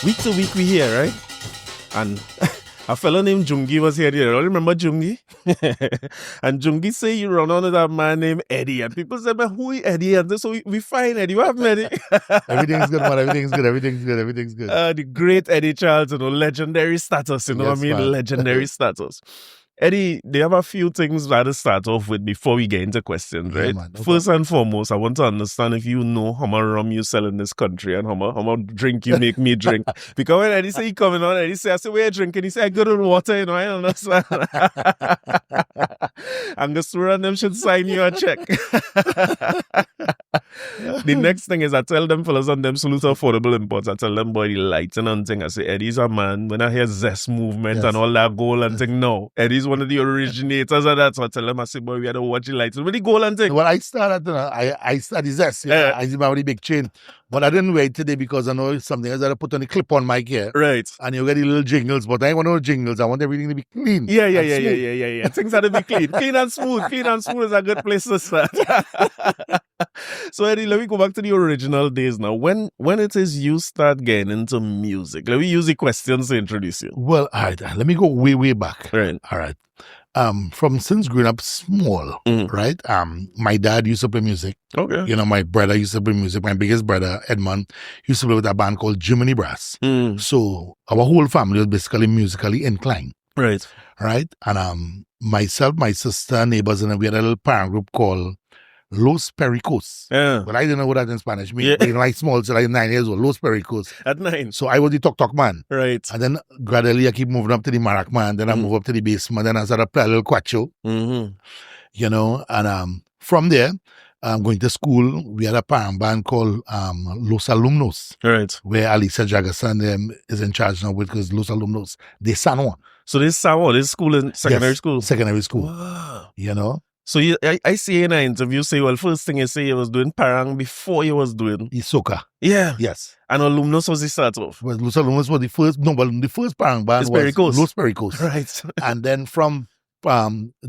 week to week we hear, right? And a fellow named Jungi was here. You remember Jungi? And Jungi say you run on to that man named Eddie. And people say, man, who is Eddie? And so we find Eddie. What happened, Eddie? Everything's good, man. Everything's good. The great Eddie Charles, legendary status, Yes, man. Legendary status. Eddie, there have a few things that to start off with before we get into questions, right? Yeah, man. No First and foremost, I want to understand if you know how much rum you sell in this country and how much drink you make me drink. Because when Eddie say he coming on, Eddie say, I say, where you drinking? He say, I go to water, I don't understand. I'm just run them should sign you a check. The next thing is I tell them fellas on them salute affordable imports. I tell them, boy, the lighting and thing. I say, Eddie's a man. When I hear Zest movement and all that goal and thing, no. Eddie's one of the originators of that. So I tell them, I say, boy, we had to watch the lights. With the goal and thing. Well, I started, I started Zest. Yeah. I did my really big chain. But I didn't wait today because I know something else that I put on the clip-on mic here. Right. And you get the little jingles, but I want no jingles. I want everything to be clean. Yeah. Things have to be clean. Clean and smooth. Clean and smooth is a good place to start. So, Eddie, let me go back to the original days now. When it is you start getting into music, let me use the questions to introduce you. Well, all right. Let me go way back. Right. All right. From since growing up small, right? My dad used to play music. Okay. My brother used to play music. My biggest brother, Edmund, used to play with a band called Jiminy Brass. So our whole family was basically musically inclined. Right. Right? And myself, my sister, neighbors, and we had a little parent group called Los Pericos. Yeah. But I didn't know what that in Spanish means. Yeah. Like small, so like 9 years old, Los Pericos. At 9. So I was the talk man. Right. And then gradually I keep moving up to the marac man. Then I move up to the basement. Then I started to play a little cuatro. And from there, going to school, we had a parent band called Los Alumnos. Right. Where Alicia Jagasan is in charge now because Los Alumnos, de San Juan. So this school in secondary school? Secondary school. Wow. So I see in an interview say, well, first thing you say you was doing parang before you was doing Soca. Yeah. Yes. And Alumnos was the start off. Well, Los Alumnos was the first parang band was Los Pericos. Right. And then from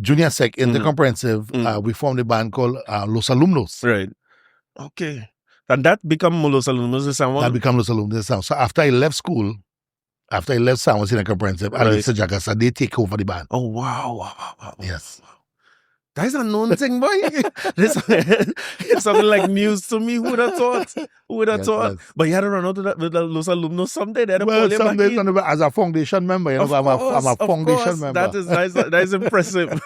junior sec in the comprehensive, we formed a band called Los Alumnos. Right. Okay. And that become Los Alumnos the San Juan? That become Los Alumnos the San Juan. So after I left school, after I left San Juan Senior Comprehensive, Alicia Jagasa, they take over the band. Oh, wow. Yes. That's a known thing, boy. It's something like news to me. Who would have thought? Yes. But you had to run out with Los Alumnos someday. Someday as a foundation member. I'm a foundation member. That is nice. That is impressive.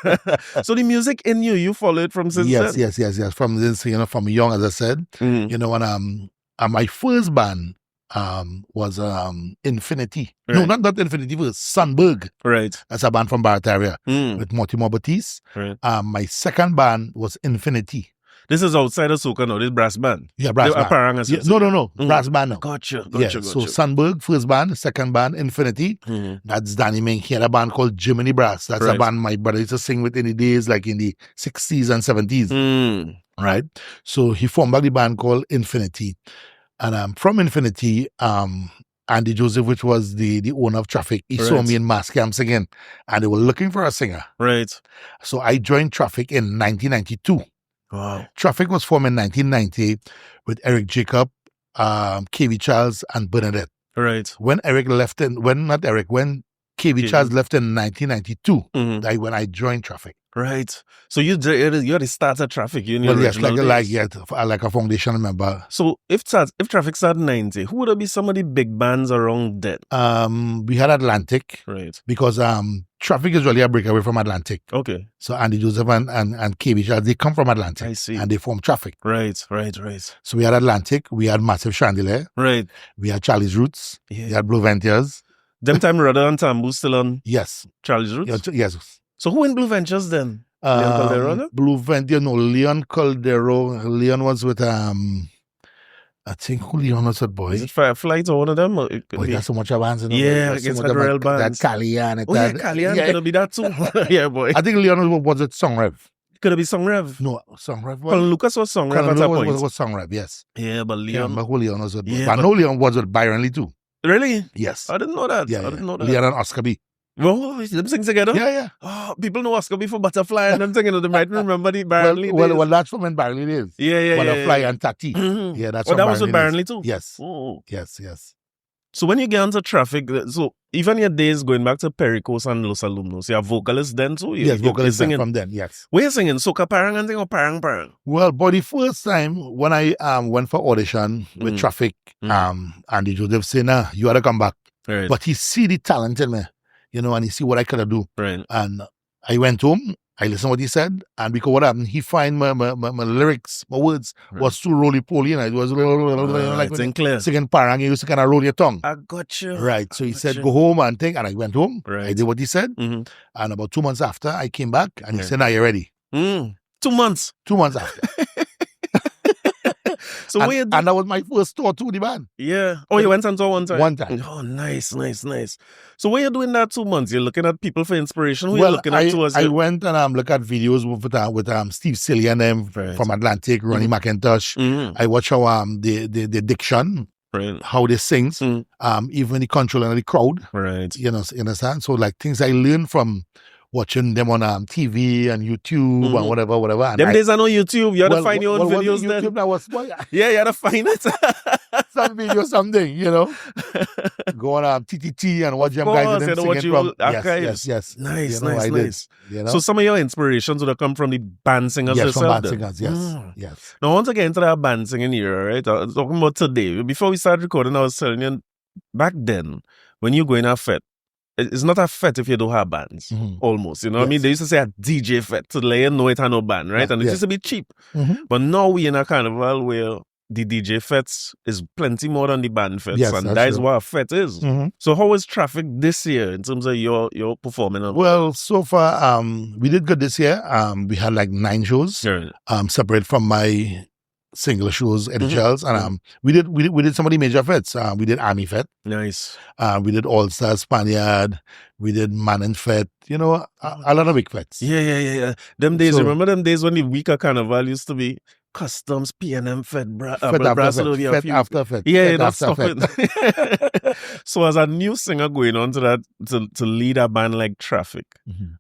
So the music in you follow it from since then? Yes. From this, from young, as I said. And my first band was Infinity. Right. No, not Infinity, it was Sunberg. Right. That's a band from Barataria with Mortimer Batiste. Right. My second band was Infinity. This is outside of Soca now, this brass band. Yeah, brass band. No. Brass band now. Gotcha. So Sunberg, first band, second band, Infinity. That's Danny Ming. He had a band called Jiminy Brass. That's a band my brother used to sing with in the days, like in the 60s and 70s. Right? So he formed back the band called Infinity. And from Infinity, Andy Joseph, which was the owner of Traffik, he saw me in mass camp singing, and they were looking for a singer. Right. So I joined Traffik in 1992. Wow. Traffik was formed in 1990 with Eric Jacob, KV Charles, and Bernadette. Right. When KV Charles left in 1992, that's when I joined Traffik. Right. So you the start of Traffik. Like a foundation member. So if Traffik started 90, who would be some of the big bands around that? We had Atlantic. Right. Because Traffik is really a breakaway from Atlantic. Okay. So Andy Joseph and KB Charles, they come from Atlantic. I see. And they form Traffik. Right. So we had Atlantic, we had Massive Chandelier. Right. We had Charlie's Roots. Yeah. We had Blue Ventures. Them time Rudder and Tambu still on? Yes. Charlie's Roots? Yes. So who in Blue Ventures then? Leon Caldero? Blue Ventures, no, Leon Caldero. Leon was with, I think who Leon was with, boy? Is it Fireflight or one of them? There's so much of bands in it. Yeah, it's like real bands. That Calian. Calian could be that too. Yeah, boy. I think Leon was at Song Rev. Could it be Song Rev? No, Song Rev. Colin Lucas was Song Rev at that point. Was Song Rev, yes. Yeah, but Leon. Who Leon was with. Yeah, but I know Leon was with Byron Lee too. Really? Yes. I didn't know that. I didn't know that. Leon and Oscar B. Oh, them sing together? Yeah. Oh, people know Oscar B for Butterfly and them thinking they might remember the Byron Lee days. Well, that's from when Byron Lee days. Yeah. Butterfly and Tati. Yeah, that's from that was with Byron Lee too? Yes. Oh. Yes. So when you get onto Traffik, so even your days going back to Pericos and Los Alumnos, you're vocalist then too? Yes, vocalist singing from then, yes. Where you singing? Soca parang and thing or parang parang? Well, but the first time when I went for audition with Traffik, Andy Joseph said, nah, you ought to come back. Right. But he see the talent in me, you know, and he see what I could do. Right. And I went home, I listened to what he said, and because what happened, he find my lyrics, my words was too roly-poly, and it was like singing parang, you used to kind of roll your tongue. I got you. Right. So he said, go home and think, and I went home. Right. I did what he said. And about 2 months after, I came back, and he said, now you're ready. 2 months? 2 months after. So and that was my first tour to the band. Yeah. Oh, you went on tour one time? One time. Oh, nice. So when you're doing that 2 months, you're looking at people for inspiration? Who well, you looking at tours? I went and looked at videos with Steve Silly and them from Atlantic, Ronnie McIntosh. I watch how the diction, how they sings, even the control and the crowd. Right. You understand? So like things I learned from watching them on TV and YouTube and whatever. And them days I know YouTube. You had to find your own videos YouTube then. That was, yeah, you had to find it. Some video, something, you know. Go on TTT and watch them guys and them singing from. Yes. Nice. You know? So some of your inspirations would have come from the band singers yes, yourself. From band singers, yes. Now, once I get into that band singing era, right? I was talking about today. Before we started recording, I was telling you, back then, when you go in a fête, it's not a fête if you don't have bands, almost. You know what I mean? They used to say a DJ fête to let you know it had no band, right? And it used to be cheap. But now we in a carnival where the DJ fêtes is plenty more than the band fêtes, and that is what a fête is. So how is Traffik this year in terms of your performing? Well, so far, we did good this year. We had like 9 shows, separate from my single shows at the Shells, and we did some of the major fêtes. We did Army Fête, nice. We did All Star Spaniard. We did Man and Fête. You know, a lot of big fêtes. Yeah. Them days. Remember them days when the week of Carnival used to be Customs, PNM, Fête, Fête after Fête. Yeah, that's it. So as a new singer going on to that, to lead a band like Traffik,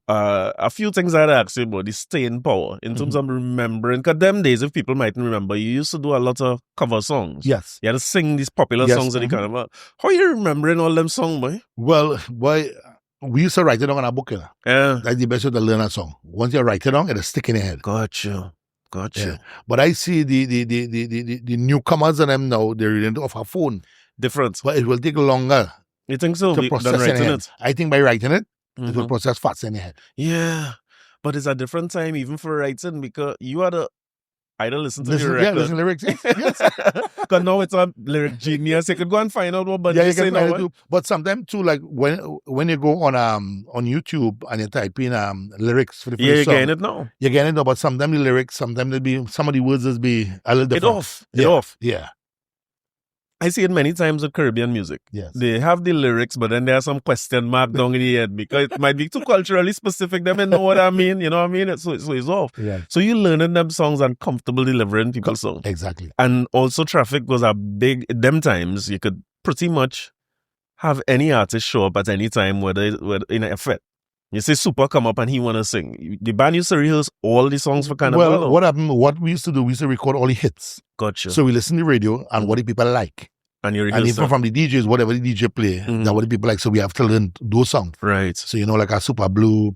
a few things I'd ask you about the staying power in terms of remembering. Because them days, if people mightn't remember, you used to do a lot of cover songs. Yes. You had to sing these popular songs at the Carnival. How are you remembering all them songs, boy? Well, boy, we used to write it down on a book. Yeah. That's the best way to learn a song. Once you write it down, it'll stick in your head. Gotcha. Yeah. But I see the newcomers and them now, they're reading off her phone. Different. But it will take longer. You think so? To process writing it. I think by writing it, it will process faster in your head. Yeah. But it's a different time even for writing because you had to either listen to the record. Yeah, listen to lyrics. Yes. Because now it's a lyric genius. You could go and find out what but you can find it. But sometimes too, like when you go on YouTube and you type in lyrics for the first you're song, getting it now. You're getting it now, but sometimes the lyrics, sometimes there'll be some of the words will be a little different. It off. Yeah. I see it many times with Caribbean music. Yes. They have the lyrics, but then there's some question mark down in the head because it might be too culturally specific. They may know what I mean. You know what I mean? So it's off. Yeah. So you learning them songs and comfortable delivering people's songs. Exactly. And also Traffik was a big, them times you could pretty much have any artist show up at any time, whether in a fête. You say Super come up and he want to sing. The band used to rehearse all the songs for Carnival. Well, what happened? What we used to do, we used to record all the hits. Gotcha. So we listen to the radio and what the people like. And even from the DJs, whatever the DJ play, that's what the people like. So we have to learn those songs. Right. So, you know, like a Super Blue,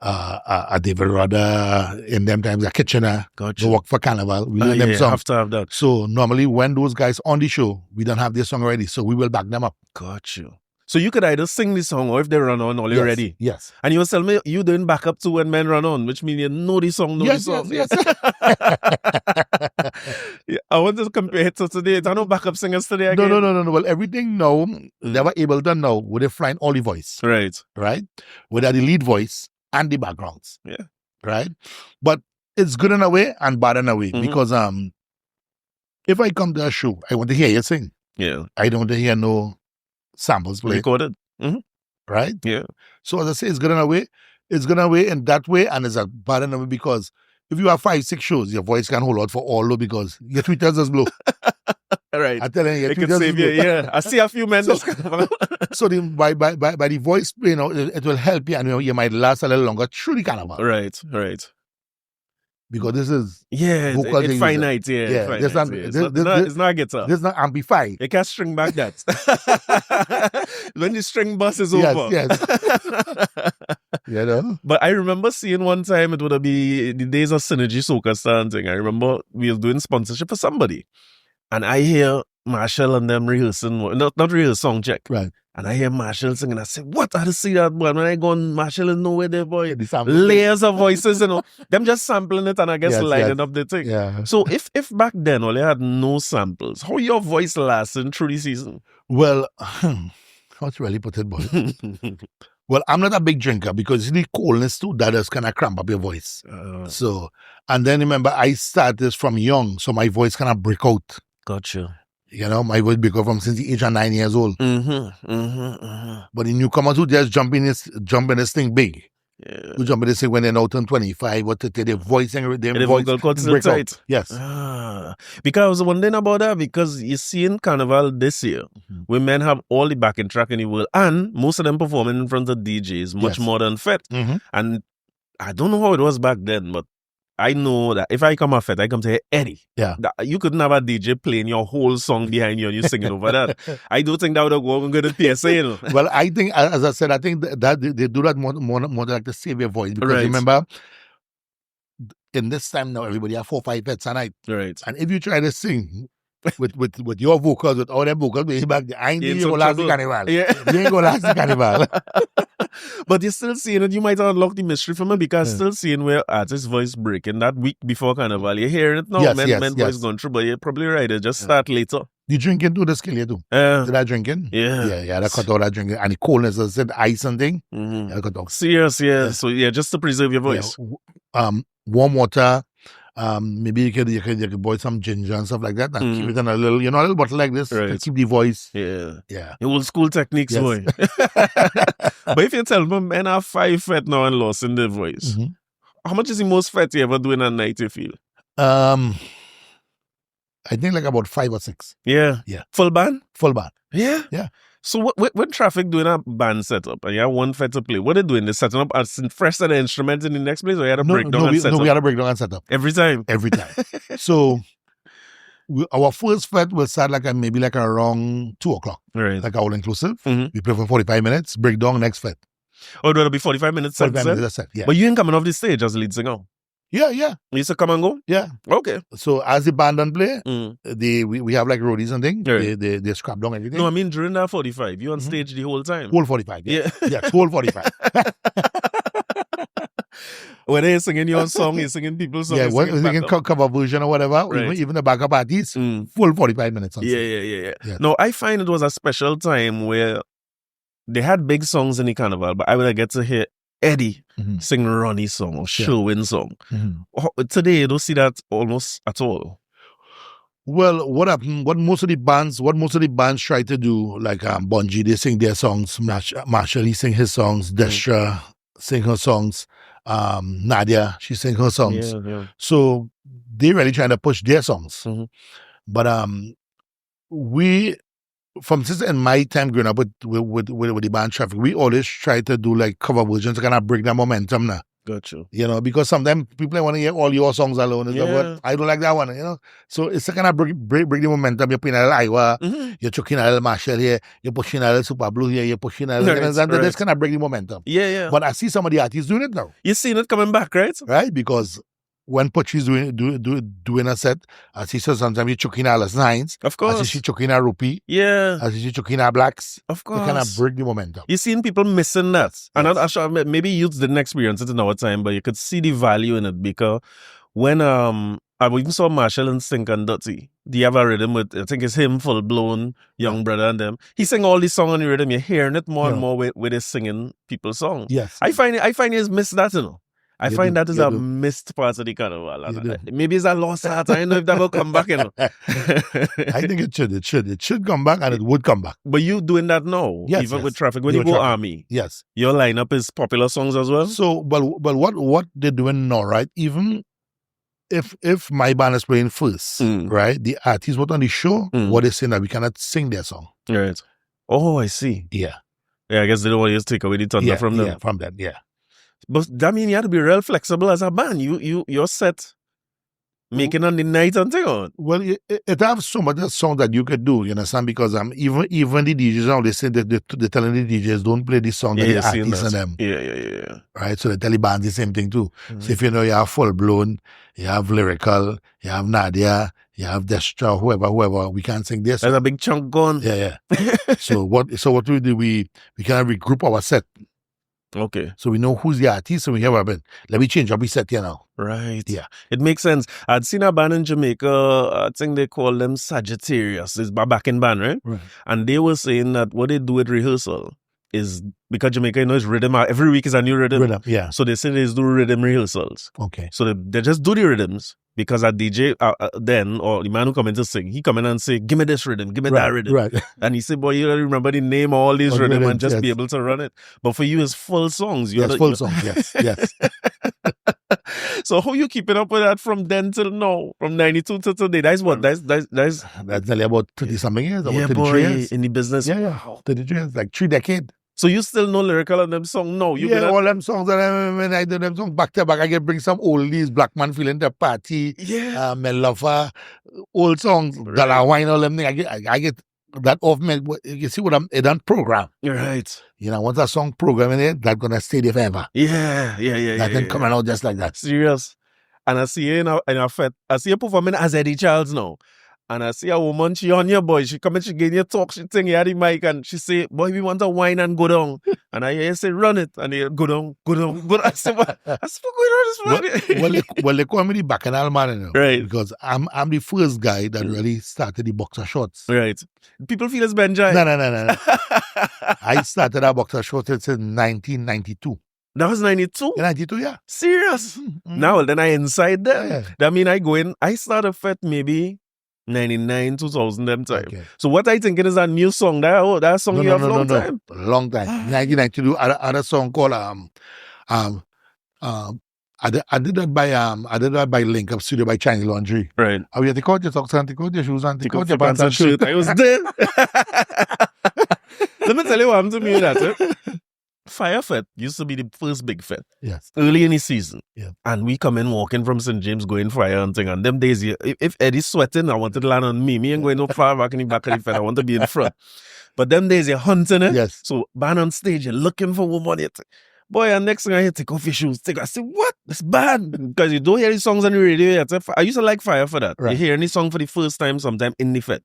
a David Rudder, in them times, a Kitchener. Gotcha. Go work for Carnival. We learn them songs. Have to have that. So normally when those guys on the show, we don't have their song already. So we will back them up. Got you. So you could either sing the song or if they run on, all you're ready. Yes. And you will tell me you doing backup to when men run on, which means you know the song, Yes. Yeah, I want to compare it to today. I know backup singers today again. No. Well, everything now, they were able to know with they flying all the voice. Right. Whether the lead voice and the backgrounds. Yeah. Right? But it's good in a way and bad in a way because if I come to a show, I want to hear you sing. Yeah. I don't want to hear no samples played. Recorded. Right? Yeah. So as I say, it's good in a way. It's good in a way in that way, and it's a bad in a way because if you have 5-6 shows, your voice can hold out for all though because your tweeters is blow. Right. I tell you, your it can tweeters save you. Yeah. I see a few men. So by the voice, you know, it will help you and you might last a little longer through the Carnival. Right. because this is vocal it's finite. It's not it's not a guitar. This is not amplified. You can't string back that. When the string bus is over. Yes. You know? But I remember seeing one time, it would be the days of Synergy Soca Star thing. I remember we was doing sponsorship for somebody. And I hear Marshall and them rehearsing, not rehearsing, song check. Right. And I hear Marshall singing. I say, what? I see that, boy. When I go on, Marshall is nowhere there, boy. Layers of voices, them just sampling it and I guess lining up the thing. Yeah. So if back then, all you had no samples, how your voice lasting through the season? Well, how to really put it, boy? Well, I'm not a big drinker because the coldness too, that does kind of cramp up your voice. So, and then remember, I started from young, so my voice kind of break out. Gotcha. You know, my voice break out from since the age of 9 years old. But the newcomers who just jump in this thing big. Yeah. Who jump in this thing when they're now turn 25 or 30, their voice and their voice vocal cords break tight. out. Yes. Because I was wondering about that because you see in Carnival this year, women have all the backing track in the world and most of them performing in front of DJs much more than fête. And I don't know how it was back then, but I know that if I come at fête, I come to hear Eddie. Yeah. You couldn't have a DJ playing your whole song behind you and you singing over that. I don't think that would have gone good at PSA. You know? Well, I think, as I said, I think that they do that more like the savior voice. Because remember, in this time now, everybody have 4 or 5 fêtes a night. Right. And if you try to sing with your vocals, with all them vocals, back there, I ain't going to last the carnival. Yeah. You ain't going to last the carnival. But you're still seeing it. You might unlock the mystery from it because still seeing where artist voice breaking that week before Carnival. You're hearing it now. Men voice going through, but you're probably right. It just start later. You drinking too, the skill you do. Did I drinking? Yeah. That cut out that drinking. And the coldness, I said ice and thing. Yeah, cut out. Serious, yeah. So just to preserve your voice. Warm water. Maybe you could boil some ginger and stuff like that and keep it in a little bottle like this to keep the voice. Yeah. The old school techniques, boy. But if you tell me, men have 5 fêtes now and lost in their voice, how much is the most fête you ever do in a night, you feel? I think like about 5 or 6. Yeah. Full band? Full band. Yeah? Yeah. So when Traffik doing a band setup and you have one fête to play, what are they doing? They setting up as fresh set of instruments in the next place or you had a breakdown and set up? No, we had a breakdown and set up. Every time? Every time. So our first fête will start maybe around 2 o'clock. Right. Like all inclusive. We play for 45 minutes, breakdown, next fête. Oh, it'll be 45 minutes set? 45 minutes set, yeah. But you ain't coming off the stage as a lead singer? Yeah. You used to come and go? Yeah. Okay. So as the band don't play, we have like roadies and things. Right. They scrap down everything. No, I mean during that 45, you on stage the whole time? Whole 45, yeah. Yeah, whole 45. Whether you're singing your song, you're singing people's songs. Yeah, you singing cover version or whatever, even the backup artists, full 45 minutes on stage. Yeah. No, I find it was a special time where they had big songs in the carnival, but I would get to hear Eddie sing Ronnie's song or Sherwin's song. Today, you don't see that almost at all. Well, what happened? What most of the bands try to do, like Bungie, they sing their songs. Marshall, he sing his songs. Destra sing her songs. Nadia, she sing her songs. Yeah. So they really trying to push their songs. But from since in my time growing up with the band Traffik, we always try to do like cover versions to kind of break the momentum now. Gotcha. Because sometimes people want to hear all your songs alone. But I don't like that one, So it's a kind of break the momentum. You're playing a little Iowa, you're chucking a little Marshall here, you're pushing a little Super Blue here, you're pushing a little... That's kind of break the momentum. Yeah. But I see some of the artists doing it now. You're seeing it coming back, right? Right, because when Pochi's doing a set, I see sometimes you're chucking a Alice Hines. Of course. I see she chucking a Rupee. Yeah. I see she chucking a Blaxx. Of course. They kind of break the momentum. You're seeing people missing that. And I'm sure maybe youths didn't experience it in our time, but you could see the value in it because when I even saw Marshall and Stink and Dirty, they have a rhythm with, I think it's him, Full Blown, Young Brother and them. He sang all these songs on the rhythm. You're hearing it more and more with his singing people's songs. Yes. I find he's missed that, I find that is a missed part of the carnival. Maybe it's a lost art. I don't know if that will come back, I think it should. It should come back and it would come back. But you doing that now, even with Traffik. When you go Army, yes, your lineup is popular songs as well? So, but what they're doing now, right? Even if my band is playing first, right? The artists what on the show, what they saying that we cannot sing their song. Right. Oh, I see. Yeah. Yeah, I guess they don't want you to take away the thunder from them. Yeah, from that, yeah. But that means you have to be real flexible as a band. Your set making on the night and thing on. Well, it have some other songs that you could do, you understand? Because even the DJs now, they say that they're telling the DJs don't play this song that the artists and them. Yeah. Right? So the Taliban the same thing too. So if you know you have Full Blown, you have Lyrical, you have Nadia, you have Destra, whoever, we can sing this. There's a big chunk gone. Yeah. So what we do, we kind of regroup our set. Okay. So we know who's the artist, so we have a bit. Let me change up we set here now. Right. Yeah. It makes sense. I'd seen a band in Jamaica, I think they call them Sagittarius. It's a backing band, right? And they were saying that what they do at rehearsal is, because Jamaica, you know, is rhythm. Every week is a new rhythm. Yeah. So they say they do rhythm rehearsals. Okay. So they just do the rhythms, because a DJ then, or the man who come in to sing, he come in and say, give me this rhythm, give me that rhythm. Right. And he said, boy, you don't remember the name of all these rhythm and just be able to run it. But for you, it's full songs. Full songs, yes. So how you keeping up with that from then till now? From 92 to today? That's what? That's nearly about 30-something years. Yeah, boy, years. In the business. Yeah. 33 years, like 3 decades. So you still know lyrical on them songs? No, all them songs. When I do them songs back to back, I can bring some oldies, Black Man Feeling the Party, Me Lover, old songs, Dollar Wine, all them things. I get that off me. You see what it done program. You're right. You know, once a song program in it, that's gonna stay there forever. Yeah. That can come out just like that. Serious. And I see you in a fête. I see you performing as Eddie Charles now. And I see a woman, she on your boy. She come and she get you talk, she sing, you had the mic, and she say, boy, we want to wine and go down. And I hear you say, run it. And you go down. I say, what? I said, what's going on this morning? Well, they call me the bacchanal man, you know, right? Because I'm the first guy that really started the boxer shorts. Right. People feel it's Benjai. No. I started our boxer shorts in 1992. That was 92? 92, yeah. Serious? Now, then I inside there. Yeah. That mean I go in, I start a fête maybe 99, 2000 them time. Okay. So what I think it is a new song. That song you have long time? Long time. 1992, other song called I did that by Link Up Studio by Chinese Laundry. Right. Oh, yeah, take out your socks and take out your shoes and take out your pants and shirt. I was there. Let me tell you what happened to me with that. Fire Fête used to be the first big fête. Yes. Early in the season. Yeah. And we come in walking from St. James going fire hunting. And them days, if Eddie's sweating, I wanted to land on me. Me ain't going no far back in the back of the fête. I want to be in front. But them days, you're hunting it. Yes. So, band on stage, you're looking for woman. Boy, and next thing I hear, take off your shoes. I say, what? That's bad. Because you don't hear these songs on the radio. I used to like Fire for that. Right. You hear any song for the first time sometime in the fête.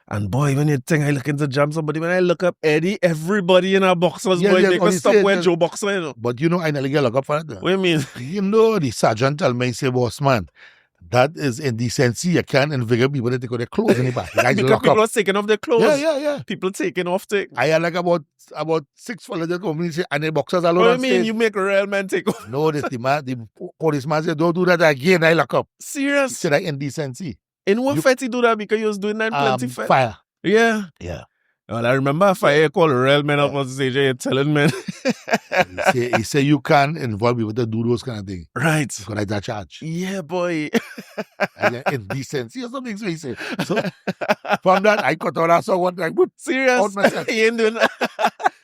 And boy, when you think I look into jam somebody, when I look up Eddie, everybody in our boxers, boy, they can stop wearing Joe Boxer. You know? But you know, I nearly get locked up for that. What do you mean? You know, the sergeant tell me, he say, boss man, that is indecency. You can't invigorate people to take off their clothes in the back. Because people are taking off their clothes. Yeah. People taking off things. I had like about 6 fellas that come and say, and the boxers alone. What do you mean? You make a real man take off? No, the policeman said, don't do that again. I lock up. Serious? He said, like indecency. In what fête he do that? Because he was doing that plenty fête. Fire. Yeah. Well, I remember a fire called real men up on stage and telling men. he say you can't involve people to do those kind of things. Right. Because that's a charge. Yeah, boy. And indecency or something. So he say. So from that, I cut out that song one time. Serious? He ain't doing that.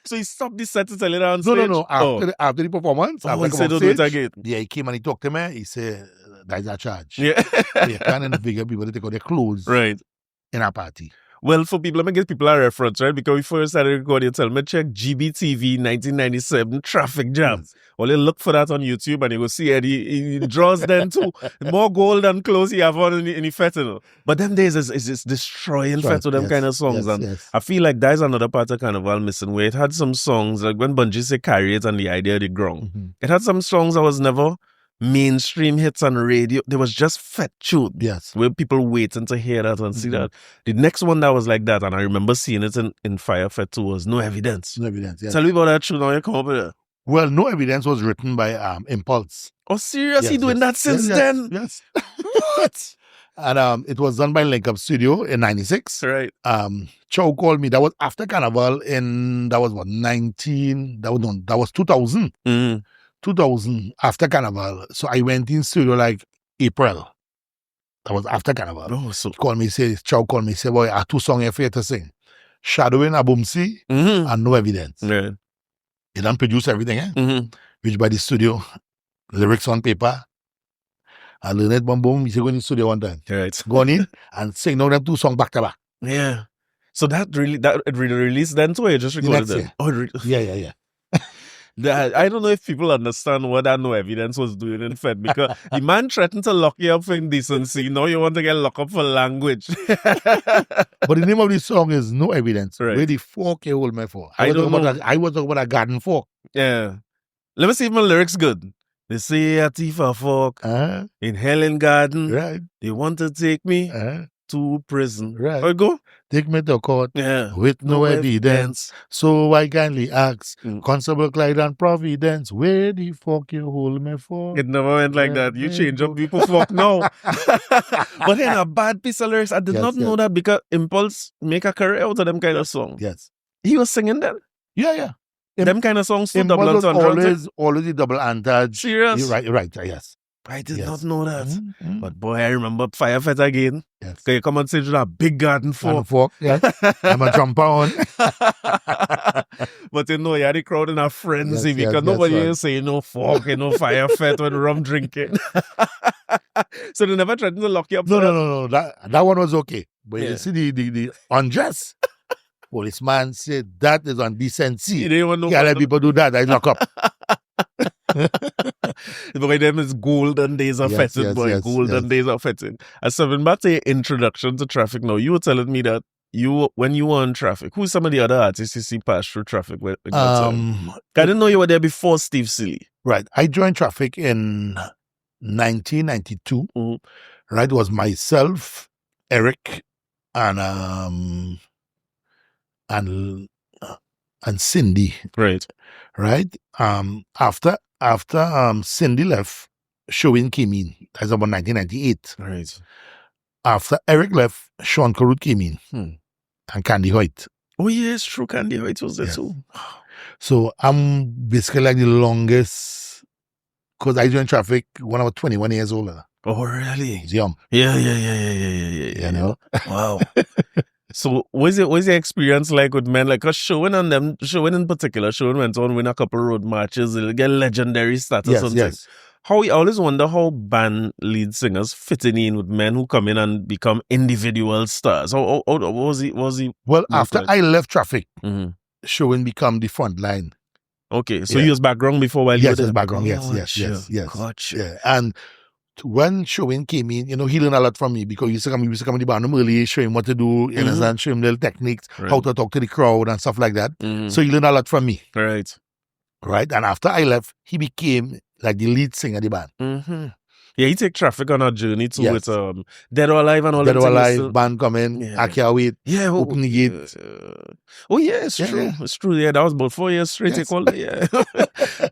So he stopped the set to tell it on stage? No. After the performance. He said don't do it again. Yeah, he came and he talked to me. He said, that's a charge. Yeah. You can't invigorate people to take off their clothes. Right. In a party. Well, for people, let me give people a reference, right? Because we first started recording, tell me check GBTV 1997 Traffik Jam. Well, you look for that on YouTube and you will see Eddie, he draws them too. More gold and clothes he have on in the fête, you know. But them days is destroying fête with them kind of songs. I feel like that's another part of Carnival missing, where it had some songs, like when Bungie say carry it and the idea of the ground. Mm-hmm. It had some songs that was never mainstream hits on radio. There was just fête tune. Yes. Where people waiting to hear that and see that. The next one that was like that, and I remember seeing it in Fire Fête too, was No Evidence. No Evidence, yes. Tell me about that tune now you come up with it. Well, No Evidence was written by Impulse. Oh, serious? He doing that since then? Yes. What? And it was done by Link Up Studio in 96. Right. Chow called me. That was after Carnival that was 2000. 2000 after Carnival. So I went in studio like April. That was after Carnival. Oh, so Chow called me, say, boy, I have 2 songs here for you to sing. Shadowing Abumsi and No Evidence. Yeah. He done produce everything, which by the studio, lyrics on paper, I learned it, boom, boom. You go in the studio one time. Right. Go on in and sing now them 2 songs back to back. Yeah. So it really released then too, or you just recorded next it? year. Oh, Yeah. I don't know if people understand what that no evidence was doing in Fed, because the man threatened to lock you up for indecency. Now you want to get locked up for language. But the name of this song is No Evidence. Right. Where the fork you hold me for? I was don't talking know. I was talking about a garden fork. Yeah. Let me see if my lyrics good. They say a thief a fork in Helen Garden. Right. They want to take me to prison. Right. How it go? Take me to court with no evidence. So I kindly ask Constable Clyde and Providence, where the fuck you hold me for? It never went like that. You change up people fuck now. But then a bad piece of lyrics. I did not know that, because Impulse make a career out of them kind of song. Yes. He was singing them. Yeah. Them kind of songs too, Impulse double was entendre. always the double entendre. Serious? Right, yes. I did not know that. But boy, I remember Fête again. Yes. Can you come on stage with a big garden fork? Yes. I'm a jumper on. But you know, you had the crowd in a frenzy, because nobody is saying no fork, no Fête with rum drinking. So they never tried to lock you up. No. That one was okay. But you see the undress. Policeman said that is indecency. You didn't even know. Yeah, let people do that. I lock up. Because them is golden days of fetting, boy. Golden days of fetting. As something back to your introduction to Traffik now, you were telling me that when you were on Traffik, who's some of the other artists you see pass through Traffik? I didn't know you were there before Steve Silly. Right. I joined Traffik in 1992. Right. It was myself, Eric, and Cindy. Right. After Cindy left, Showin came in. That's about 1998. Right. After Eric left, Sean Corie came in. And Candy Hoyt. Oh yes, true. Candy Hoyt was there too. So I'm basically like the longest, because I joined Traffik when I was 21 years old. Oh really? He's young. Yeah. You know? Wow. So what's your experience like with men? Like, cause Showin in particular, Showin went on win a couple road matches, it'll get legendary status. Yes. How I always wonder how band lead singers fitting in with men who come in and become individual stars. How was he? Well, after I left Traffik, Showin become the frontline. Okay, so he was background before while you were there? Yes, background. Yes. Gotcha. Yeah, and when Showin came in, he learned a lot from me, because he used to come in the band early, show him what to do, understand, show him little techniques, how to talk to the crowd and stuff like that. So he learned a lot from me. Right. And after I left, he became like the lead singer of the band. Yeah, he take Traffik on a journey too with Dead or Alive and all that. Dead or Alive, band coming, I Can't Wait, Open the Gate. It's true. Yeah. It's true. Yeah, that was about 4 years straight.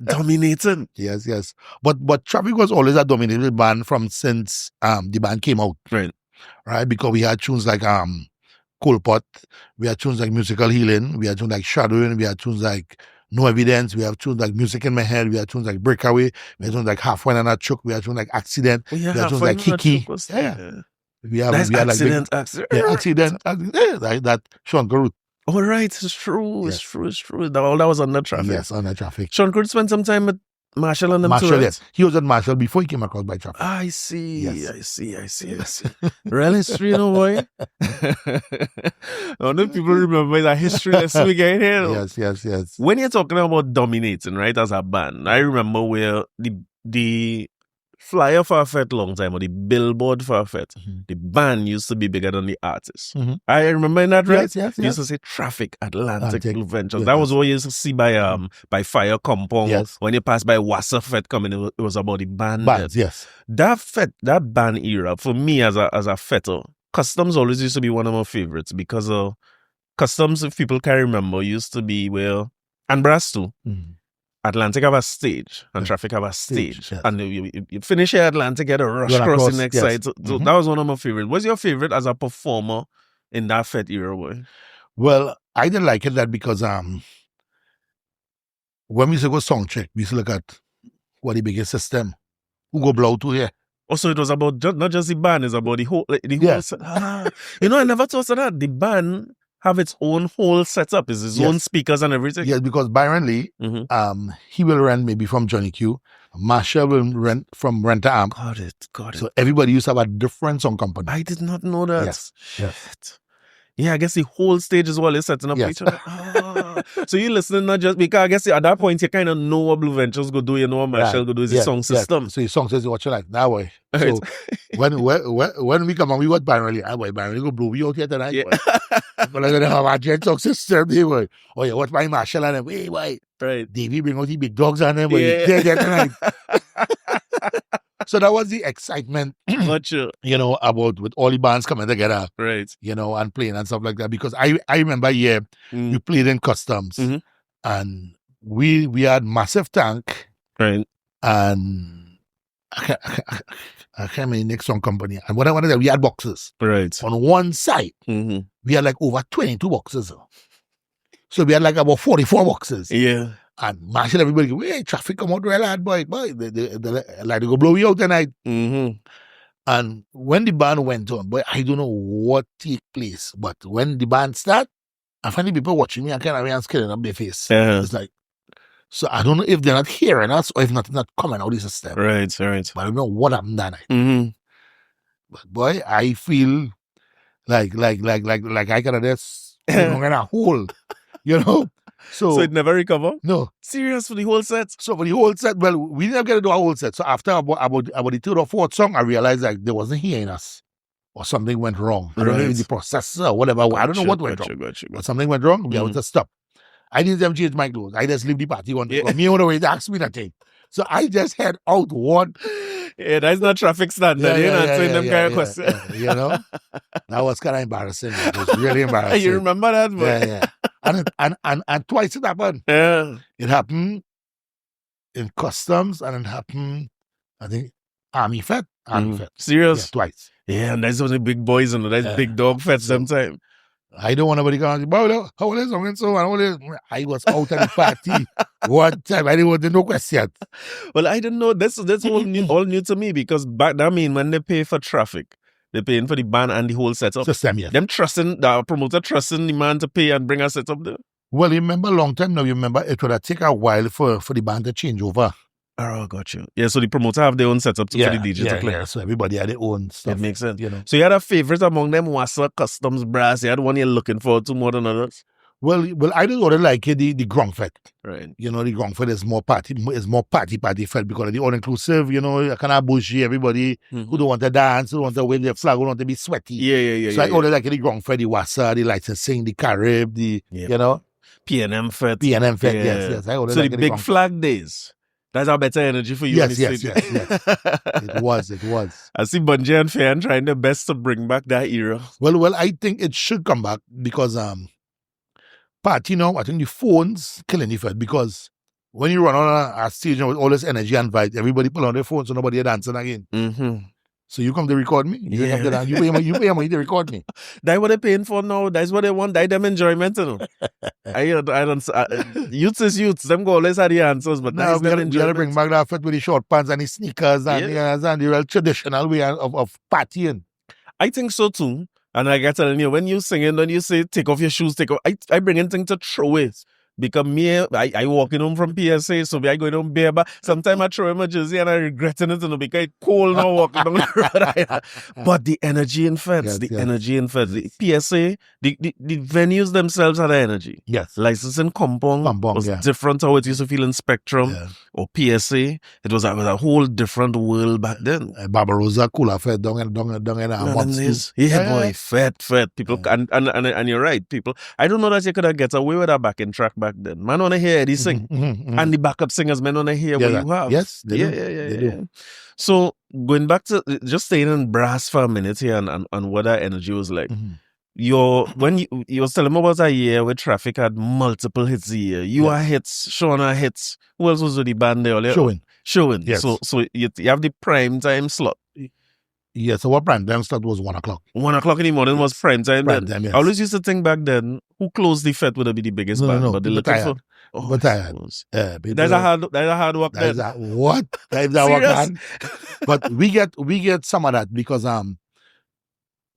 Dominating. Yes. But Traffik was always a dominated band since the band came out. Right, because we had tunes like Cold Pot, we had tunes like Musical Healing, we had tunes like Shadowing, we had tunes like No Evidence, we have tunes like Music in My Head, we have tunes like Breakaway, we have tunes like Half Wine and a Chook, we have tunes like Accident, we have tunes like Kiki. We have Accident. Accident. That Sean Corie. Oh, right. It's true. It's true. All that was on the Traffik. Yes, on the Traffik. Sean Corie spent some time with Marshall and them too, right? Yes. He was at Marshall before he came across by Traffik. I see. I see. Real history, boy. Now, people remember that history lesson we get here. Yes. When you're talking about dominating, right, as a band, I remember where the flyer for a fête long time, or the billboard for a fête, the band used to be bigger than the artist. I remember that, right? Yes. You used to say Traffik Atlantic Ventures. That was what you used to see by Fire Compound. Yes. When you passed by Wassa Fête coming, it was about the band. Bands, yes. That fête, that band era, for me as a fêter, Customs always used to be one of my favorites, because Customs, if people can remember, used to be and Brass too. Atlantic have a stage and Traffik have a stage. Yes. And you finish your Atlantic, get a rush across the next side. So that was one of my favorites. What's your favorite as a performer in that fête era, boy? Well, I didn't like it that because when we used to go song check, we used to look at what the biggest system, who go blow to here. Also, it was about not just the band, it's about the whole I never thought of that. The band have its own whole setup, is his own speakers and everything. Yes, because Byron Lee, he will rent maybe from Johnny Q. Marshall will rent from Renter Amp. Got it. So everybody used to have a different song company. I did not know that. Yes. Shit. Yeah, I guess the whole stage as well is setting up Yes. each other. So you listening not just because I guess at that point you kind of know what Blue Ventures go do, you know what Marshall go do is the song system. So your song says what you like that way. Right. So when we come on, we got Barnley. Barnley go blow we out here tonight. Yeah. But I'm gonna have a jet song system. They were, oh yeah, what's my Marshall and them? Wait. Right. Davey bring out the big dogs on them. Yeah. Tonight. So that was the excitement, Gotcha. about with all the bands coming together, Right. and playing and stuff like that. Because I remember, we played in Customs, and we had Massive Tank, right, and I can't remember the next song company. And what I wanted to say, we had boxes. Right. On one side, we had like over 22 boxes. So we had like about 44 boxes. Yeah. And Marshall, everybody go, hey, Traffik come out real hard, boy. They like to go blow you out tonight. And when the band went on, boy, I don't know what took place, but when the band start, I find the people watching me and kind of scaring up their face. It's like, so I don't know if they're not hearing us or if not coming out of the system. Right. But I don't know what happened that night. But boy, I feel like I got this in a hole, So it never recover? No. Serious for the whole set? So for the whole set, well, we didn't get to do a whole set. So after about the third or fourth song, I realized like they wasn't hearing us. Or something went wrong. I don't know if the processor or whatever. I don't know what went wrong. But something went wrong. We had to stop. I didn't even change my clothes. I just leave the party one day. Me on the way to ask me that thing. So I just head out one. Yeah, that's not Traffik standard. You're not saying them kind of questions. That was kind of embarrassing. It was really embarrassing. You remember that? Yeah. And twice it happened. Yeah. It happened in Customs and it happened, I think, Army Fête. Serious? Yeah, twice. Yeah, and that's only big boys and that's big dog fets sometimes. I don't want nobody going, how old is so? I was out at the party one time. I didn't want to know question. Well, I didn't know. That's all new to me because back then, when they pay for Traffik, they're paying for the band and the whole setup. System, yes. Them the promoter trusting the man to pay and bring a setup there. Well, you remember a long time now, it would have taken a while for the band to change over. Oh, got you. Yeah, so the promoter have their own setup for the DJ to play. Yeah, so everybody had their own stuff. That makes sense. So you had a favorite among them, Wassa, Customs, Brass. You had one you're looking forward to more than others? Well, I just would like the Grand Fête. Right. The Grand Fête is more party fête because the all-inclusive, kind of bougie, everybody who don't want to dance, who don't want to wave their flag, who don't want to be sweaty. Yeah. So I only like the Grand Fête, the Wassa, the licensing, the Carib, P&M Fête. Yes. I only so like the big flag days. That's our better energy for you. Yes. It was. I see Bungie and Fan trying their best to bring back that era. Well, I think it should come back because party now, I think the phones killing the fed because when you run on a stage with all this energy and vibe, everybody pull on their phone so nobody dancing again. So you come to record me? You pay money to record me. That's what they're paying for now. That's what they want. That's them enjoyment. I don't. Youths is youths. Them go always have the answers, but now we gotta bring back that fit with the short pants and the sneakers and the real traditional way of partying. I think so too. And I got telling you, when you singing, when you say take off your shoes, I bring in things to throw it. Because I walking home from PSA, so I going home bare, but sometimes I throw in my jersey and I regretting it, because it's cold now walking down the road. But the energy in fêtes, the PSA, the venues themselves had the energy. Yes. Licensing Kompong was different how it used to feel in Spectrum or PSA. It was a whole different world back then. Barbarossa, Cooler Fête, down boy, fête. People, and you're right, people. I don't know that you could have get away with that backing track back then. Man wanna hear Eddie sing. And the backup singers, man wanna hear what you have. Yes, they do. So going back to just staying in brass for a minute here and what that energy was like. When you was telling me about a year where Traffik had multiple hits a year. You are hits, Sean are hits. Who else was with the band there? Showing. Yes. So you have the prime time slot. Yeah, so what prime time slot was 1 o'clock. 1 o'clock in the morning was prime time. Yes. I always used to think back then, who closed the fête would be the biggest band? No, but they looking for. But I had. That's a hard work. That is a work hard. But we get some of that because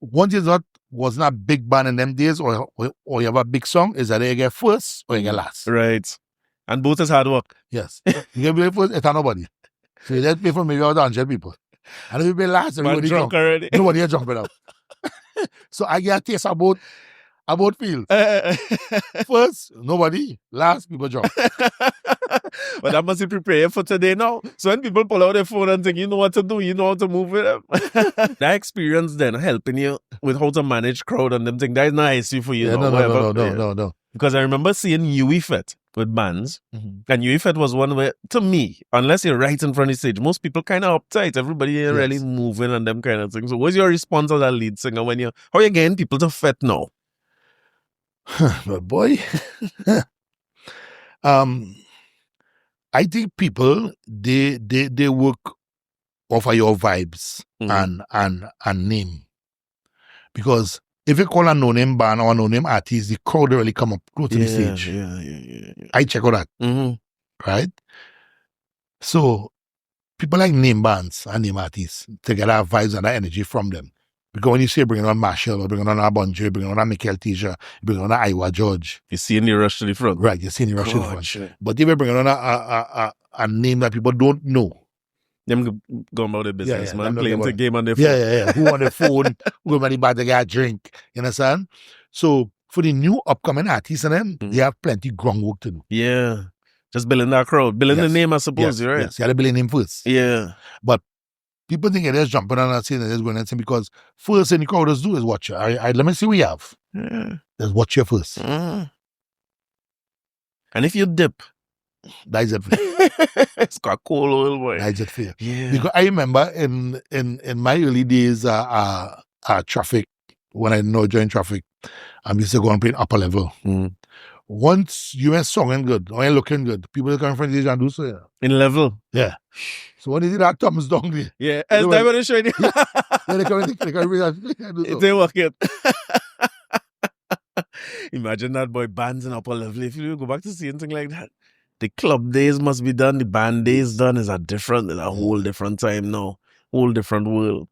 once you was not a big band in them days, or you have a big song, is that you get first or you get last. Right. And both is hard work. Yes. You get first, it's nobody. So you didn't pay for maybe 100 people. And if you pay last, everybody drunk. Already. Nobody is jumping up. So I get a taste about fields. First, nobody. Last, people jump. But that must be prepared for today now. So when people pull out their phone and think, you know what to do, you know how to move with them. That experience then helping you with how to manage crowd and them thing, that is nice for you. No. Because I remember seeing fête with bands. Mm-hmm. And fête was one where, to me, unless you're right in front of the stage, most people kind of uptight. Everybody ain't really moving and them kind of things. So what's your response as a lead singer when how you getting people to fête now? But boy, I think people they work off of your vibes and name, because if you call a no-name band or a no-name artist, the crowd really come up close to the stage. Yeah. I check on that, right? So people like name bands and name artists to get our vibes and that energy from them. Because when you say bringing on Marshall or bringing on a Bonjour, bringing on a Michael Tisha, bringing on a Iowa George. You see in the rush to the front. Right, you see in the rush to the front. Sure. But if you're bringing on a name that people don't know. Them going about their business, man. Playing the game on their phone. Yeah. Who on their phone, who money bad to get a drink. You understand? So for the new upcoming artists and them, they have plenty groundwork to do. Yeah. Just building that crowd. Building the name, I suppose, right? Yes, you got to build a name first. Yeah. But people think they're just jumping on and saying they're just going and saying, because first thing the crowders do is watch you. Let me see what you have. Yeah. Just watch you first. And if you dip, that is it. It's got coal oil, boy. That is it for you. Yeah. Because I remember in my early days, Traffik, when I joined Traffik, I used to go and play upper level. Once you went songing good, or you're looking good, people come from the and do so. Yeah. In level. Yeah. So when they did that thumbs down there. Yeah. As they were showing you. They come It ain't working. Imagine that boy, bands in upper level. If you go back to see anything like that, the club days must be done, the band days done is a whole different time now. Whole different world.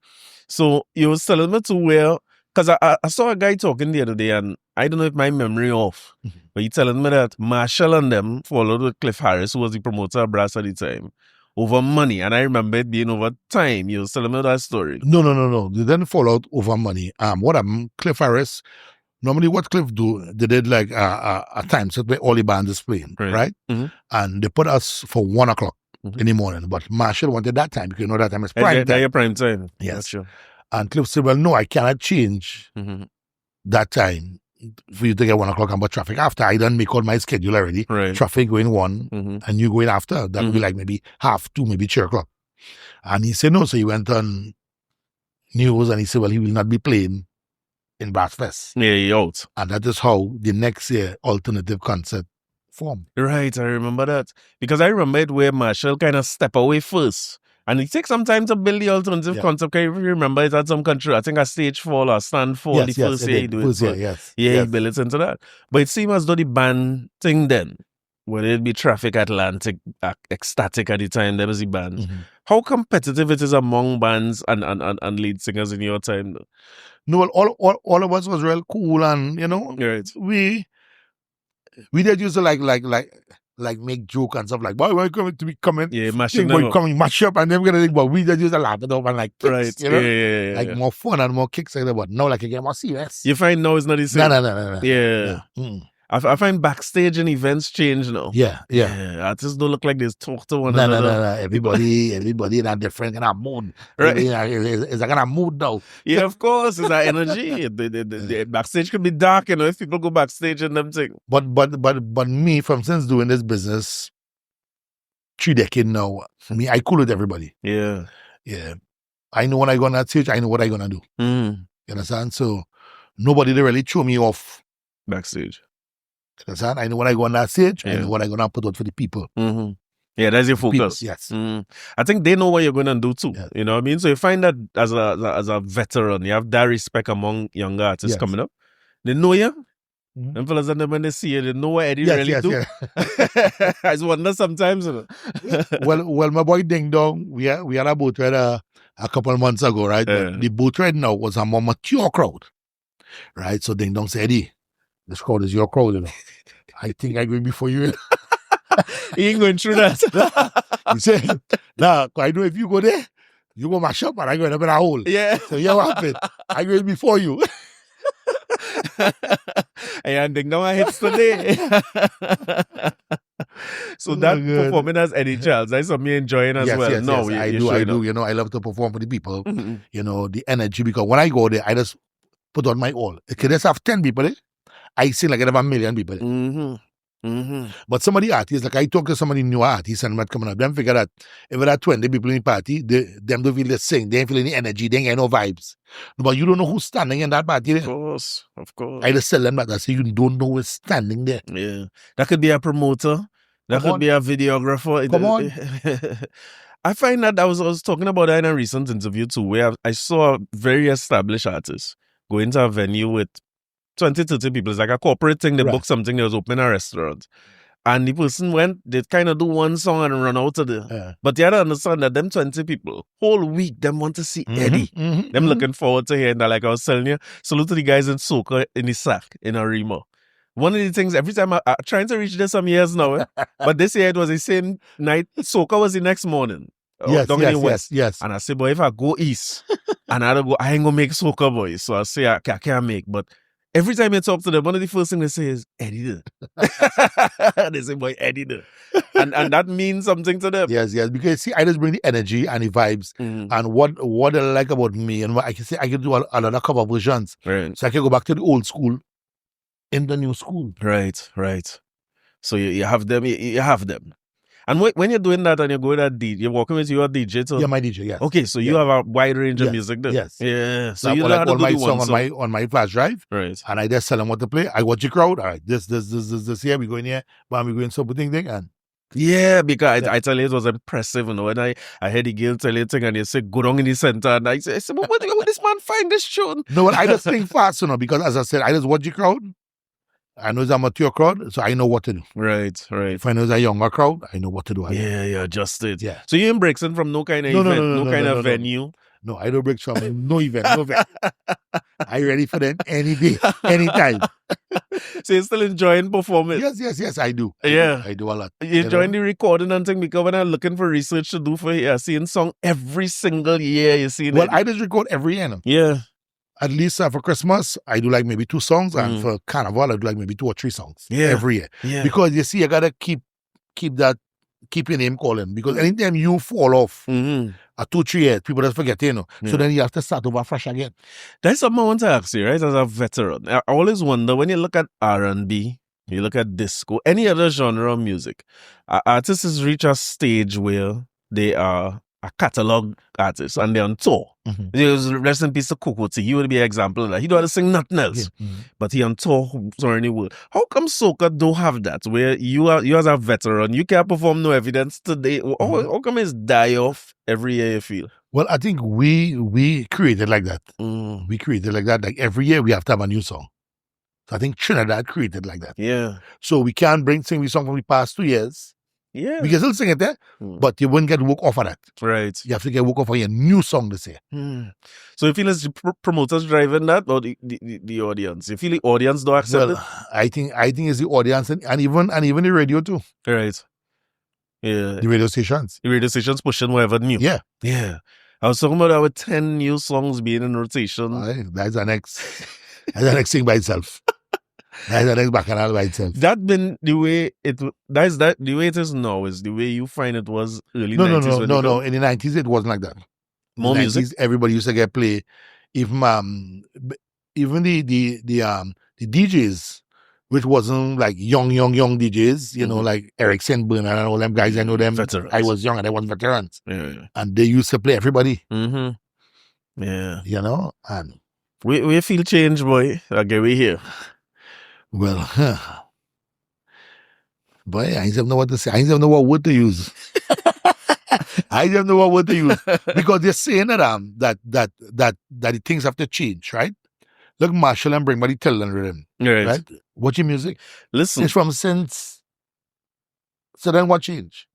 So you was telling me to where, because I saw a guy talking the other day, and I don't know if my memory off, but he telling me that Marshall and them followed with Cliff Harris, who was the promoter of Brass at the time, over money. And I remember it being over time. You was telling me that story. No. They didn't fall out over money. What happened, Cliff Harris, normally what Cliff do, they did like a time set where all the bands is playing, right? And they put us for 1 o'clock in the morning. But Marshall wanted that time, because you know that time is prime time. Prime time. Yes. Sure. And Cliff said, well, no, I cannot change that time for you to get 1 o'clock and but Traffik after. I done make all my schedule already. Right. Traffik going 1 and you going after. That would be like maybe 2:30, maybe 3 o'clock. And he said no. So he went on news and he said, well, he will not be playing in Brass Fest. Yeah, he out. And that is how the next year alternative concert formed. Right, I remember that. Because I remember it where Marshall kind of step away first. And it takes some time to build the alternative concept. If you remember it at some country, I think a stage fall or stand fall the first year he do it. He built it into that. But it seemed as though the band thing then, whether it be Traffik, Atlantic, Ecstatic at the time, there was the band. How competitive it is among bands and lead singers in your time? No, well, all of us was real cool, and you know, we did used to like make joke and stuff like, boy, we're going to be coming, mash up, and then we're gonna think, but we just used to laugh it up and like kicks, you know, like more fun and more kicks like that. But now, like, you get more serious. You find now it's not the same. No. Yeah. I find backstage and events change now. Yeah. Artists don't look like they talk to one another. No. Everybody in a different kind of mood. Right. It's a kind of mood now. Yeah, of course. It's that energy. The backstage can be dark, you know, if people go backstage and them thing. But me, from since doing this business 3 decades now, I cool with everybody. Yeah. I know when I go on that stage, I know what I'm gonna do. You understand? So nobody they really throw me off backstage. I know when I go on that stage, I know what I'm going to put out for the people. Yeah, that's your focus. People, yes. I think they know what you're going to do too. You know what I mean? So you find that as a veteran, you have that respect among younger artists coming up. They know you. Them fellas, when they see you, they know what Eddie really do. I just wonder sometimes. You know? well, my boy Ding Dong, we had a boat ride a couple of months ago, right? The boat ride now was a more mature crowd, right? So Ding Dong said, Eddie, this crowd is your crowd, you know. I think I'm going before you. He ain't going through that. He said, nah, I know if you go there, you go mash up and I go end up in a hole. Yeah. So yeah, what happened? I go before you. And ding dong hits today. So that performing as Eddie Charles, that's something enjoying as well. Yes, no, I do. You know, I love to perform for the people. You know, the energy, because when I go there, I just put on my all. If just have 10 people, I sing like I have 1 million people. But some of the artists, like I talk to some of the new artists and what coming up, them figure that if there are 20 people in the party, them don't feel the sing, they ain't feel any energy, they ain't get no vibes. But you don't know who's standing in that party. Of course. I just tell them that I say you don't know who's standing there. Yeah. That could be a promoter. That could be a videographer. Come on. I find that I was talking about that in a recent interview too, where I saw a very established artist go into a venue with 20, 30 people. It's like a corporate thing. They book something. They was opening a restaurant. And the person went, they kind of do one song and run out of there. But you have to understand that them 20 people, whole week, them want to see Eddie. Them looking forward to hearing that. Like I was telling you, salute to the guys in Soca, in the sack, in Arima. One of the things, every time I'm trying to reach there some years now, but this year it was the same night. Soca was the next morning. Yes. And I say, boy, if I go east, and I ain't gonna make Soca, boy. So I say, I can't make. But every time I talk to them, one of the first things they say is, Eddie did. They say, boy, Eddie did. And that means something to them. Yes. Because see, I just bring the energy and the vibes. And what I like about me, and what I can say, I can do another cover versions. Right. So I can go back to the old school in the new school. Right. So you have them, you have them. And when you're doing that and you're going at DJ, you're working with your DJ too? Yeah, my DJ, yes. Okay, so you have a wide range of music then? Yes. Yeah. So you like all my song on my flash drive. Right. And I just tell them what to play. I watch the crowd. All right, this here, we going here, but we going something and yeah, because I tell you, it was impressive, you know, when I heard the girl tell you thing and they say, go down in the center, and I say, where this man find this tune? No, I just think fast, you know, because as I said, I just watch the crowd. I know it's a mature crowd, so I know what to do. Right. If I know it's a younger crowd, I know what to do. Yeah, adjust it. Yeah. So you ain't breaking from no kind of event, no kind of venue? No, I don't break from no event, I ready for them any day, anytime. So you're still enjoying performing? Yes, I do. I do a lot. You enjoying the recording and thing, because when I'm looking for research to do for here, seeing song every single year, you see. Well, I just record every year now. Yeah. At least for Christmas, I do like maybe 2 songs, and for Carnival, I do like maybe 2 or 3 songs every year. Yeah. Because you see, you gotta keep your name calling. Because anytime you fall off, 2-3 years, people just forget, you know. So then you have to start over fresh again. That's something I want to ask you, right? As a veteran, I always wonder, when you look at R&B, you look at disco, any other genre of music, artists reach a stage where they are a catalog artist and they're on tour. Rest in peace to Coco T. He would be an example of that. He don't have to sing nothing else, but he on tour around the world. How come Soca don't have that, where you as a veteran, you can't perform No Evidence today? How come it's die off every year, you feel? Well, I think we created like that. We created like that. Like every year we have to have a new song. So I think Trinidad created like that. Yeah. So we can't sing the song from the past 2 years. Yeah. We can still sing it there, but you wouldn't get work off of that. Right. You have to get work off of your new song this year. So you feel it's the promoters driving that, or the audience? You feel the audience don't accept it? I think it's the audience and even the radio too. Right. Yeah. The radio stations. The radio stations pushing whatever new. Yeah. I was talking about our 10 new songs being in rotation. That's the next thing by itself. That's the next bacchanal by itself. That been the way the way it is now, is the way you find it was early 90s? No. In the 90s it wasn't like that. More music? 90s, everybody used to get play. Even the DJs, which wasn't like young DJs, you know, like Eric Bernard and all them guys, I know them. Veterans. I was young and I was veterans. Yeah. And they used to play everybody. Yeah. You know, and we feel change, boy. Okay, we here. Well, boy, I don't know what to say. I don't know what word to use. I don't know what word to use, because they're saying that the things have to change, right? Look, Marshall and bring by the Tilden rhythm, right? Watch your music. Listen, it's from since. So then, what changed?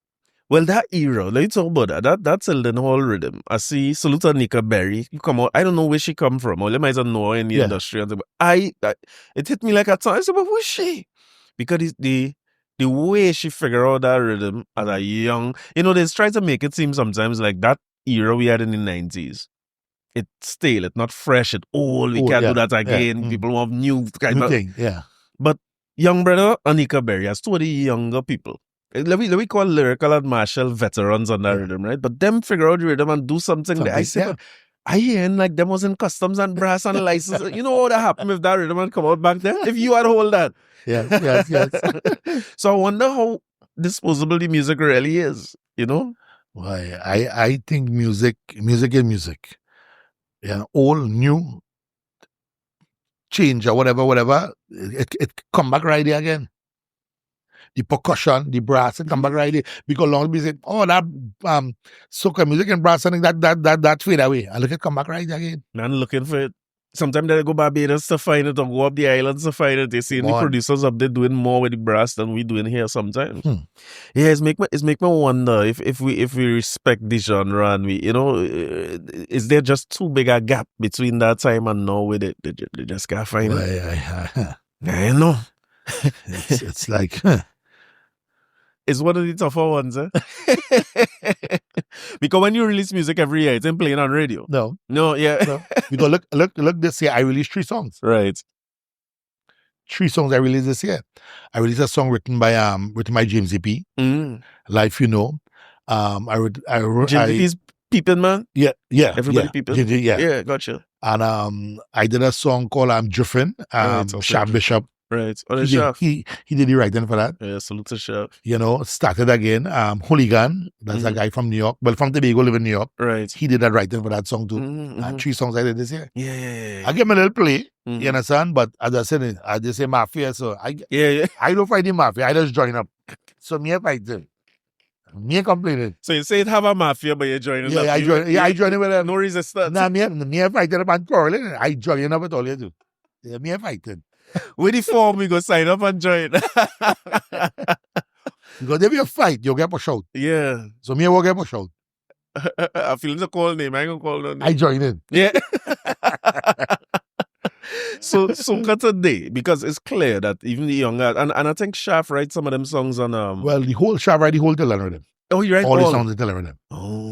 Well, that era, let's talk about that. That's Tilden Hall rhythm. I see salute to Nika Berry. You come out. I don't know where she come from. Or you might not know her in the industry. But it hit me like a time. I said, but who's she? Because the the way she figured out that rhythm as a young, they try to make it seem sometimes like that era we had in the 90s. It's stale, it's not fresh, it's old, we can't do that again. Yeah. People want new kind of thing. Yeah. But young brother Anika Berry has two of the younger people. Let me call lyrical and martial veterans on that rhythm, right? But them figure out the rhythm and do something that I say, but I hearing like them was in customs and brass and license. You know what would have happened if that rhythm had come out back then? If you had hold that. Yes. So I wonder how disposable the music really is, Why, I think music is music. Yeah, old, new, change or whatever, it come back right there again. The percussion, the brass, it come back right there. Because long we say, that soca music and brass, something that fade away. And look, it come back right there again. Man, looking for it. Sometimes they go Barbados to find it or go up the islands to find it. They see the producers up there doing more with the brass than we doing here sometimes. Yeah, it's make me wonder if we respect the genre and we, is there just too big a gap between that time and now with it? They just can't find it. I know. It's like... It's one of the tougher ones, eh? Because when you release music every year, it's ain't playing on radio. No. Yeah. Because look this year, I released 3 songs. Right. 3 songs I released this year. I released a song written by James EP. Life You Know. I wrote James EP's peeping, man? Yeah. Everybody peeping? Yeah, gotcha. And I did a song called Drifting. Shab Bishop. Right. He did the writing for that. Yeah, salute to Chef. Started again. Hooligan, that's a guy from New York. Well, from Tobago, live in New York. Right. He did that writing for that song too. And 3 songs I did this year. Yeah. I give him a little play, you understand? But as I said, I just say mafia, so I don't fight the mafia, I just join up. So me fight them. Me complaining. So you say it have a mafia, but you're joining up. I join in with them. No resistance. Nah, me fighting up and quarreling. I join up with all you do. Yeah, me fighting. With the form, we go sign up and join. Because if you fight, you'll get pushed out. Yeah. So me will get pushed out. I feel the call name. I ain't gonna call no name. I join in. Yeah. So today, because it's clear that even the younger, and I think Shaft writes some of them songs on Well, the whole Shaft write the whole Tell Rhythm. Oh, you write all the songs in Tell Rhythm. Oh.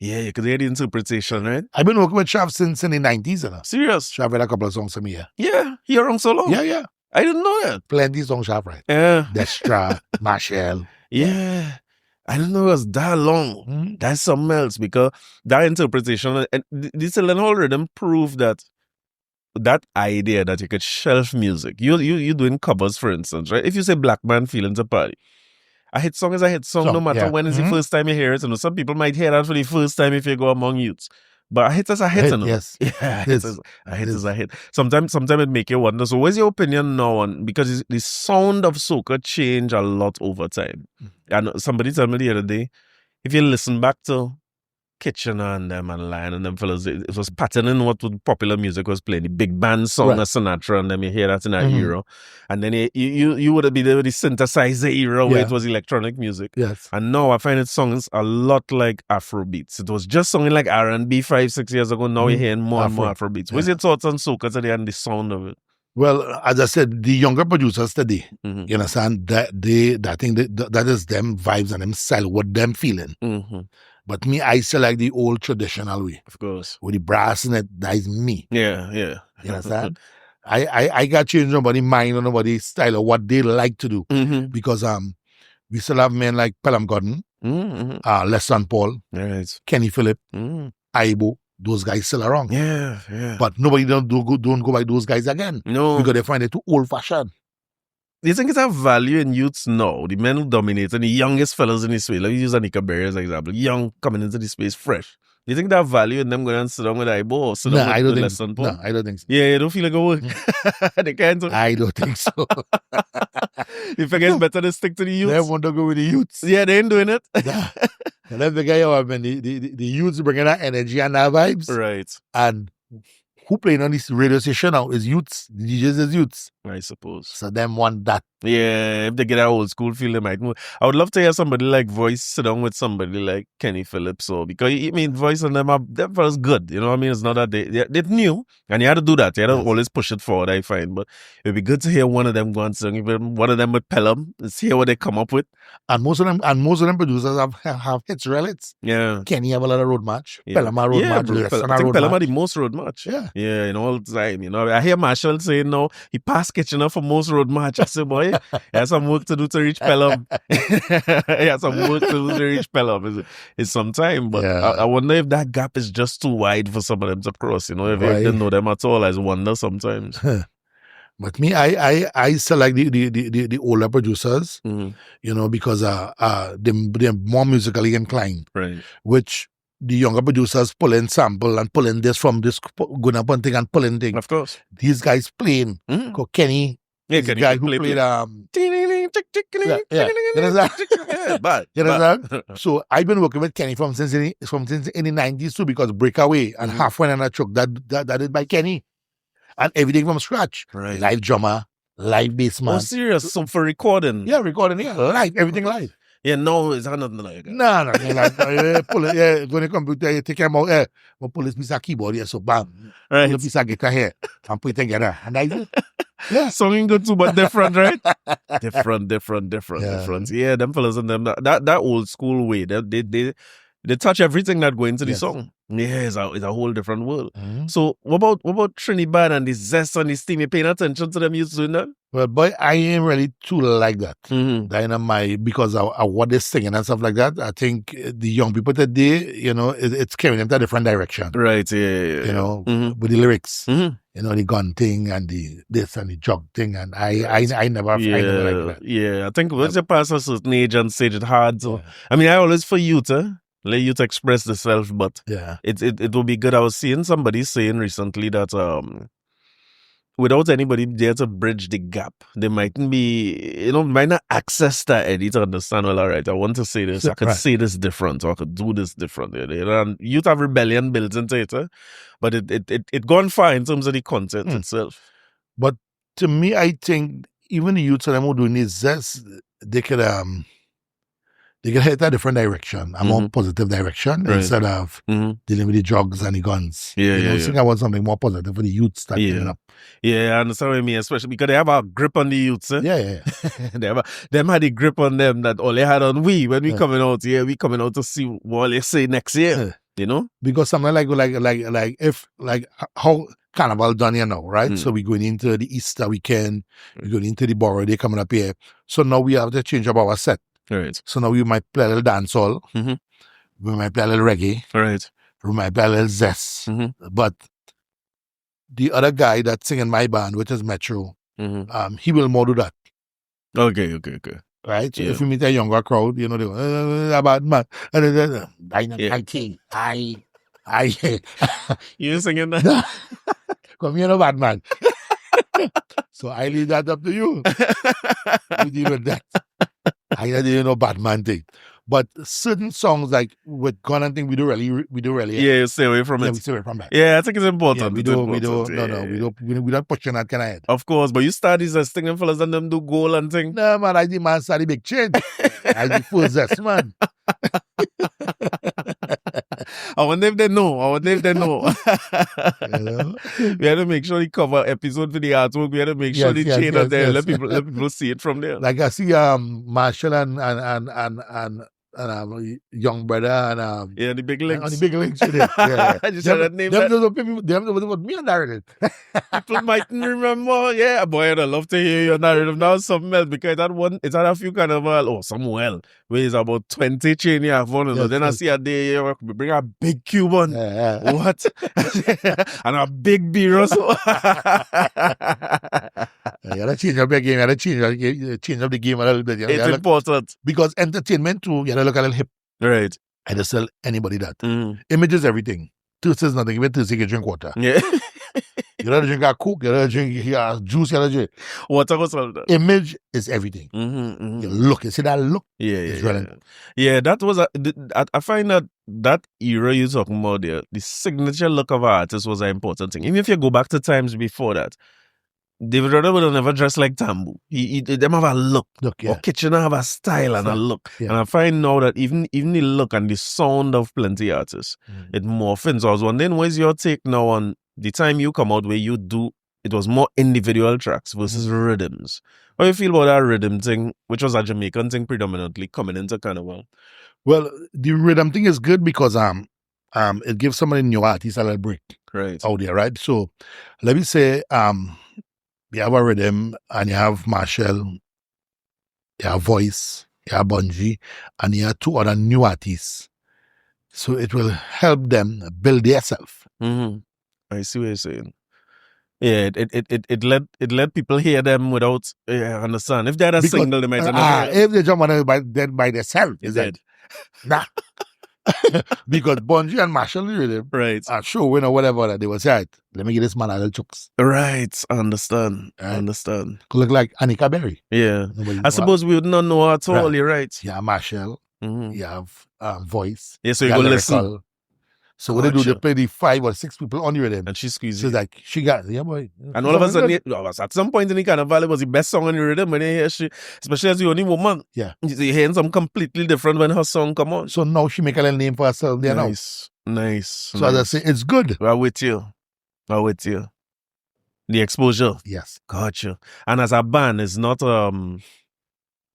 Yeah, because they had the interpretation, right? I've been working with Shaft since in the 90s. Serious? Shaft write a couple of songs for me, yeah. Yeah, he around so long. Yeah. I didn't know that. Plenty songs Shaft write. Yeah. Destra, Marshall. Yeah. I didn't know it was that long. That's something else because that interpretation and this whole rhythm proved that idea that you could shelf music. You doing covers, for instance, right? If you say Black Man Feelings a Party, a hit song is a hit song no matter when is the first time you hear it. Some people might hear that for the first time if you go among youths. But a hit is a hit, Yes. Yeah, a hit is a hit. Sometimes it make you wonder. So what's your opinion now on, because the sound of soca change a lot over time. And somebody told me the other day, if you listen back to Kitchener and them and Lion and them fellas, it was patterning what popular music was playing. The big band song of Sinatra and them, you hear that in that era. And then you would have been there with the synthesizer era where it was electronic music. Yes. And now I find it songs a lot like Afrobeats. It was just songing like R&B 5-6 years ago. Now you're hearing more and more Afrobeats. What's your thoughts on soca today and the sound of it? Well, as I said, the younger producers today, you understand, that is them vibes and them style, what them feeling. But me, I still like the old traditional way. Of course. With the brass in it, that is me. Yeah. You understand? I got changed nobody's mind or nobody's style or what they like to do. Because we still have men like Pelham Gordon, Les St. Paul, Kenny Phillip, Aibo. Those guys still around. Yeah. But nobody don't go by those guys again. No. Because they find it too old-fashioned. Do you think it's a value in youths now? The men who dominate and the youngest fellas in the space. Let me use Anika Berry as an example. Young coming into the space fresh. Do you think that value in them going and sit down with Aibo or sit down with Les St. Paul? No, I don't think so. Yeah, you don't feel like a work. They can't. I don't think so. You think it's better to stick to the youths? They want to go with the youths. Yeah, they ain't doing it. And then the youths bringing that energy and that vibes. Right. And who playing on this radio station now is youths. The DJs is youths. I suppose. So them want that. Yeah, if they get that old school feel, they might move. I would love to hear somebody like Voice sit down with somebody like Kenny Phillips, or because I mean, Voice and them was good. You know what I mean? It's not that they knew, and you had to do that. You had to always push it forward. I find, but it'd be good to hear one of them go and sing, even one of them with Pelham, and see what they come up with. And most of them producers have hits, relics. Yeah, Kenny have a lot of road match. Yeah. Pelham a road match. I think Pelham had the most road match. Yeah, in all the time. You know, I hear Marshall saying no, he passed Kitchener for most road match. I say, boy, he has some work to do to reach Pelham. He has some work to do to reach Pelham. It's some time, but I wonder if that gap is just too wide for some of them to cross. You know, if they didn't know them at all, I wonder sometimes. But me, I still like the older producers, you know, because they're more musically inclined. Right. Which the younger producers pull in sample and pull in this from this, going up on thing and pull in thing. Of course. These guys playing. Kenny, the guy who played you understand? So I've been working with Kenny from since in the 90s too, because Breakaway and Halfway and a Truck that is by Kenny. And everything from scratch. Right. Live drummer, live bass man. Oh, serious? So for recording? Yeah, recording, live, everything live. Yeah, no, it's not nothing like that. No, pull it, go to the computer, you take him out, pull this piece of keyboard here, so bam. Right. Pull a piece of guitar here, and put it together. And that's it. Yeah. Songing good too, but different, right? different. Yeah, them fellas and them, that old school way, they touch everything that go into the song. Yeah, it's a whole different world. So what about Trinibad and the zest and the steam? You paying attention to them used doing that? Well, boy, I ain't really too like that. Because of what they're singing and stuff like that. I think the young people today, you know, it's carrying them to a different direction. Right, yeah. You know, with the lyrics. You know, the gun thing and the this and the jog thing, and I never like that. Yeah, I think once you pass a certain age and stage, it's hard. So I mean, I always for youth, let youth express themselves, but it will be good. I was seeing somebody saying recently that without anybody there to bridge the gap, they mightn't be, you know, might not access that Eddie to understand, well, all right, I want to say this, I could say this different, or I could do this different. And youth have rebellion built into it, but it gone far in terms of the content itself. But to me, I think even the youths that I'm doing this, they could head a different direction, a more positive direction, instead of dealing with the drugs and the guns. I think I want something more positive for the youths that coming up. Yeah, I understand what I mean, especially because they have a grip on the youths. Yeah. Them had a grip on them that all they had on we when we coming out here. We coming out to see what they say next year. You know, because something like how Carnival done here now, right? So we're going into the Easter weekend, we're going into the Borough Day coming up here. So now we have to change up our set. Right. So now we might play a little dancehall, we might play a little reggae, right? We might play a little zest. But the other guy that's singing my band, which is Metro, he will more do that. Okay. Right? So if you meet a younger crowd, you know, they go, bad man. You singing that? Come here, no bad man. So I leave that up to you. You deal with that. I didn't know Batman thing. But certain songs like with Gun and thing, we do really. Yeah, stay away from it. We stay away from that. Yeah, I think it's important. We don't push on that kind of head. Of course, but you start these stinging fellas and them do goal and thing. No, man, I demand start the big change. I the full zest, man. I wonder if they know. You know? We had to make sure we cover episode for the artwork. We had to make sure the chain are there. Let people see it from there. Like I see Marshall and young brother and the big links. On the big links. Yeah. I just had that name. Them me and narrative. People mightn't remember. Yeah, boy, I'd love to hear your narrative now. Something else, because it's had a few carnival somewhere where it's about 20 chain you have one of them. Then I see a day we bring a big Cuban. What? And a big beer also. You gotta change up your game. You gotta change up the game a little bit. It's important. Because entertainment too, you gotta look a little hip. Right. I just tell anybody that. Image is everything. Thirst is nothing. Even thirst, you can drink water. Yeah. You gotta drink a Coke, you gotta drink juice, you gotta drink. Water was all that. Image is everything. You look, you see that look? Yeah. Yeah, that was I find that era you're talking about there, the signature look of an artist was an important thing. Even if you go back to times before that, David Rudder would have never dressed like Tambu. Them have a look. Or Kitchener have a style and a look. Yeah. And I find now that even the look and the sound of plenty artists, it morphs. So I was wondering, what is your take now on the time you come out where you do, it was more individual tracks versus rhythms. How do you feel about that rhythm thing, which was a Jamaican thing predominantly, coming into Carnival? Well, the rhythm thing is good because it gives somebody new artists a little break out there, right? So let me say you have a rhythm and you have Marshall, you have Voice, you have Bungie, and you have 2 other new artists. So it will help them build themselves. I see what you're saying. Yeah, it let people hear them without understand. If they had a single, they might not. If they jump on it by themselves, is it? Nah. Because Bungie and Marshall rhythm, are showing or whatever, they will say, right, let me get this man a little chooks. Right, understand. Understand. Could look like Annika Berry. Yeah. I suppose we would not know at all, you're right. You have Marshall, you have Voice. Yeah, so you go listen. So what they do, they play the 5 or 6 people on the rhythm. And she squeezes. She's like, she got, yeah, boy. And all of a sudden, at some point in the Carnival, it was the best song on the rhythm when you hear she, especially as the only woman. Yeah. You're hearing something completely different when her song come on. So now she make a little name for herself there now. Nice. So as I say, it's good. I'm with you. The exposure. Yes. Gotcha. And as a band, it's not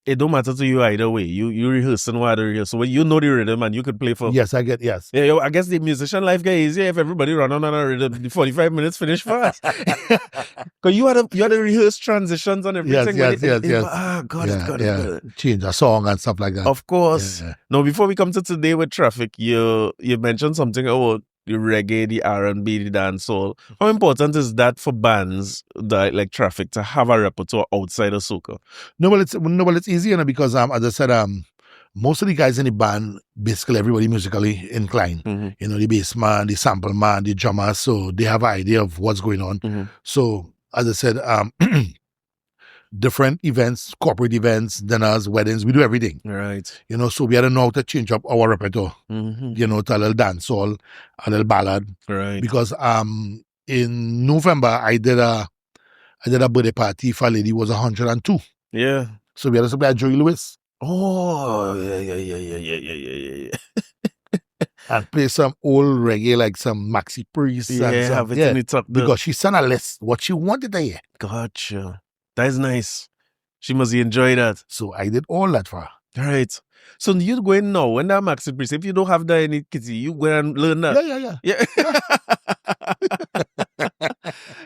it don't matter to you either way. You rehearsing while they rehearse. So when you know the rhythm and you could play for. Yes, I get, yes. Yeah, I guess the musician life get easier if everybody run on a rhythm. The 45 minutes finish fast. Because you had to rehearse transitions and everything. Yes. Got it. Change a song and stuff like that. Of course. Yeah. Now, before we come to today with Traffik, you mentioned something about the reggae, the R&B, the dancehall. How important is that for bands that like Traffik to have a repertoire outside of soca? No, well, it's easy, because as I said, most of the guys in the band, basically everybody musically inclined. The bass man, the sample man, the drummer, so they have an idea of what's going on. So as I said, different events, corporate events, dinners, weddings, we do everything. Right. So we had to know how to change up our repertoire. To a little dancehall, a little ballad. Right. Because in November I did a birthday party for a lady who was 102. Yeah. So we had to play Joey Lewis. Oh, yeah. And play some old reggae, like some Maxi Priest. Have it in the top. Because she sent a list, what she wanted to hear. Gotcha. That is nice. She must enjoy that. So I did all that for her. Right. So you go in now, when that Maxi Priest, if you don't have that in it, kitty, you go and learn that. Yeah.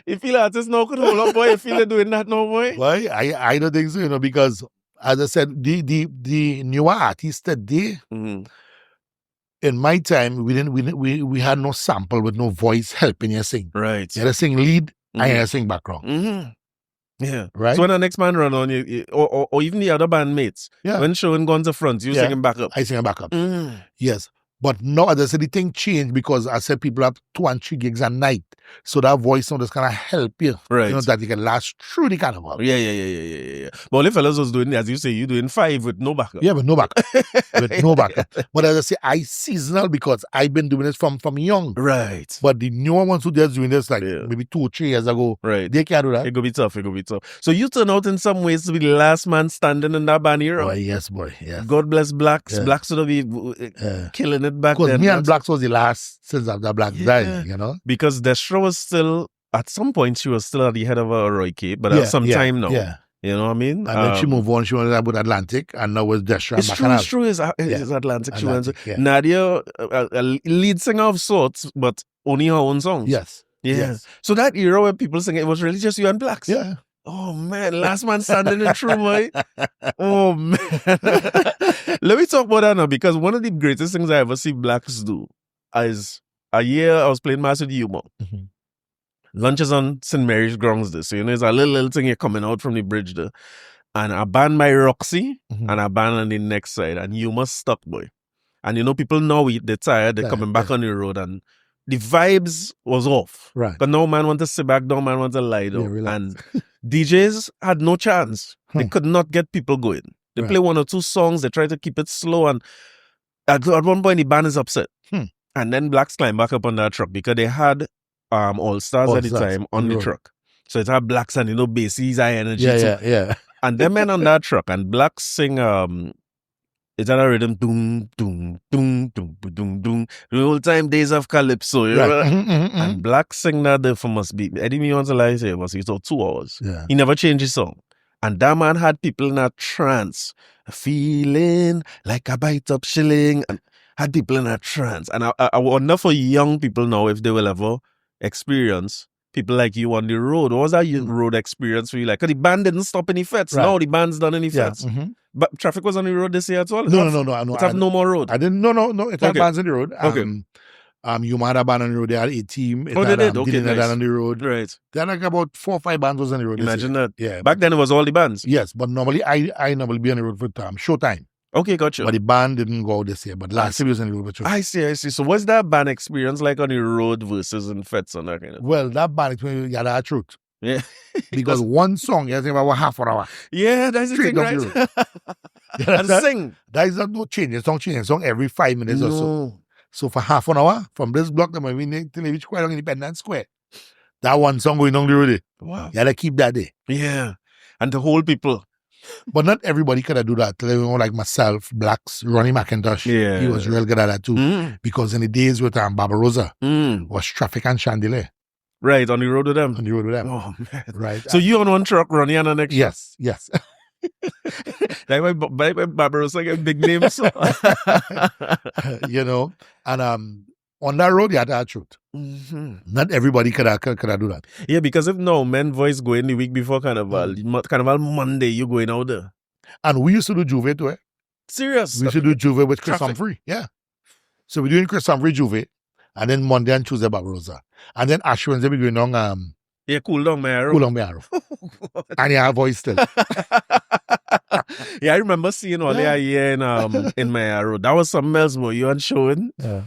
You feel artists now could hold up, boy. You feel they're doing that now, boy? Why? I don't think so, because as I said, the newer artists today, in my time, we had no sample with no voice helping you sing. Right. You had to sing lead, I had to sing background. Yeah. Right. So when the next man run on you, or even the other bandmates, when showing guns up front, you singing back up. I sing back up. Yes. But now, as I said, the thing changed because I said people have 2 and 3 gigs a night. So that voice now just kind of help you. Right. That you can last through the carnival. Yeah. But only fellas was doing, as you say, you doing 5 with no backup. Yeah, with no backup. But as I say, I seasonal because I've been doing this from young. Right. But the newer ones who just doing this maybe 2 or 3 years ago, they can't do that. It could be tough. So you turn out in some ways to be the last man standing in that band era. Boy, yes, boy. Yes. God bless Blaxx. Yeah. Blaxx would be killing it back then. Because me and Blaxx was the last since after Blaxx died, Because Destra was still, at some point, she was still at the head of a Roy K, but at some time now. Yeah. You know what I mean? And then she moved on. She went with Atlantic, and now with Destra. It's true. It's Atlantic. She went. Nadia, a lead singer of sorts, but only her own songs. Yes. So that era where people sing, it was really just you and Blaxx. Yeah. Oh man, last man standing in true, boy. Oh man. Let me talk about that now, because one of the greatest things I ever see Blaxx do is a year I was playing Mass with Humor. Lunches on St. Mary's Grounds there. So it's a little thing you're coming out from the bridge there. And a band by Roxy and a band on the next side. And Humor stuck, boy. And people know they're tired, they're coming back on the road, and the vibes was off. Right. Because no man want to sit back, no man want to lie down. And DJs had no chance. They could not get people going. They play 1 or 2 songs, they try to keep it slow, and at one point the band is upset. And then Blaxx climbed back up on that truck because they had All Stars at the time on the truck. So it's our Blaxx and Bassie's high energy too. Yeah. And them men on that truck and Blaxx sing it's a rhythm doom doom doom doom doom doom the whole time days of calypso, you know? And Blaxx sing that there for must be Eddie me wants to lie say it was 2 hours. Yeah. He never changed his song. And that man had people in a trance, feeling like a bite up shilling, and had people in a trance. And I wonder for young people now if they will ever experience people like you on the road. What was that road experience for you like? Because the band didn't stop any fêtes. Right. No, the band's done any fêtes. But Traffik was on the road this year as well? No. It have no more road. I didn't. No. It had bands on the road. You might have band on the road. They had a team. They did. Okay, nice. On the road. Right. They had like about 4 or 5 bands was on the road. Imagine that. Yeah. Back then it was all the bands. Yes, but normally I normally be on the road for showtime. Okay, gotcha. But the band didn't go out this year. But last year we was on the road for show. I see. So what's that band experience like on the road versus in fêtes and that kind of thing? Well, that band experience, you had that truth. Yeah. Because one song, you have to about half an hour. Yeah, that's the thing, right? And sing. That is not no change. The song change. The song every 5 minutes or so. So for half an hour, from this block, then we need to reach quite on Independence Square. That one song going on the road. Wow. You had to keep that there. Yeah. And to hold people. But not everybody could do that. Like myself, Blaxx, Ronnie McIntosh. Yeah. He was real good at that too. Because in the days with Barbarossa, was Traffik and Chandelier. Right, on the road with them. Oh, man. Right. So you on one truck, Ronnie on the next? Yes. Like my Barbarossa get big names. You know, and on that road, you had that truth. Not everybody could do that. Yeah, because if no men voice going the week before Carnival, Carnival Monday, you going out there. And we used to do Juve too, eh? Serious? We used to do Juve with Chris Traffik. Humphrey. Yeah. So we're doing Chris Humphrey Juve, and then Monday and Tuesday Barbarossa. And then Ash Wednesday we going on yeah, Cool Down My Arrow. Cool Down My Arrow. And you have voice still. Yeah, I remember seeing all that year in My Arrow. That was something else more you and showing. Yeah.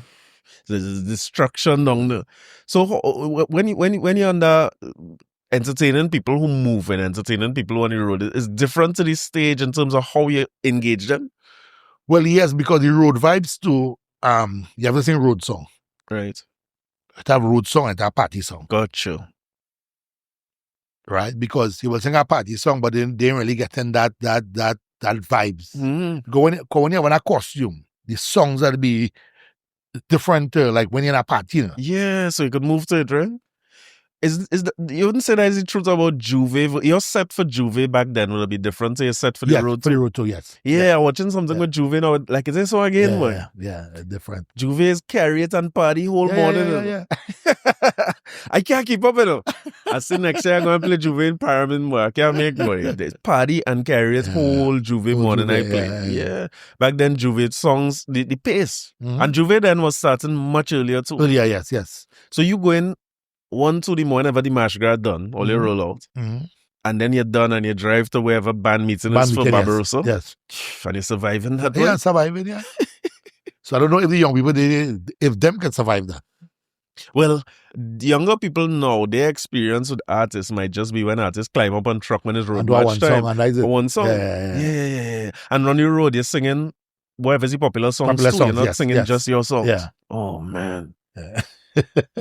The destruction down there. So when you're under entertaining people who move and entertaining people on the road, it's different to the stage in terms of how you engage them? Well, yes, because the road vibes too, you have to sing road song. Right. It have road song and it have party song. Gotcha. Right? Because you will sing a party song, but then they ain't really getting that vibes. Because when you have a costume, the songs will be different, like when you're in a party. You know? Yeah, so you could move to it, right? You wouldn't say that is the truth about Juve. Your set for Juve back then will be different to your set for the road. For the road too, yes. Yeah, watching something with Juve now, like, is this so again, boy? Yeah, different. Juve is carry it and party whole morning. Yeah. I can't keep up, you know. I see next year I'm going to play Juve in Pyramid, boy. I can't make money. There's party and carry it whole Juve morning I play. Yeah. Back then, Juve songs, the pace. And Juve then was starting much earlier too. Yeah, yes. So you go in 1 to the morning, whenever the March Gras done, all you roll out. And then you're done and you drive to wherever band meeting is for Barbarossa. Yes. And you're surviving that way. Yeah, surviving, yeah. So I don't know if the young people, if them can survive that. Well, the younger people now, their experience with artists might just be when artists climb up on truck when it's road march time. One song. Yeah. And on your road, you're singing whatever's the popular songs too. You're not singing just your songs. Yeah. Oh, man. Yeah.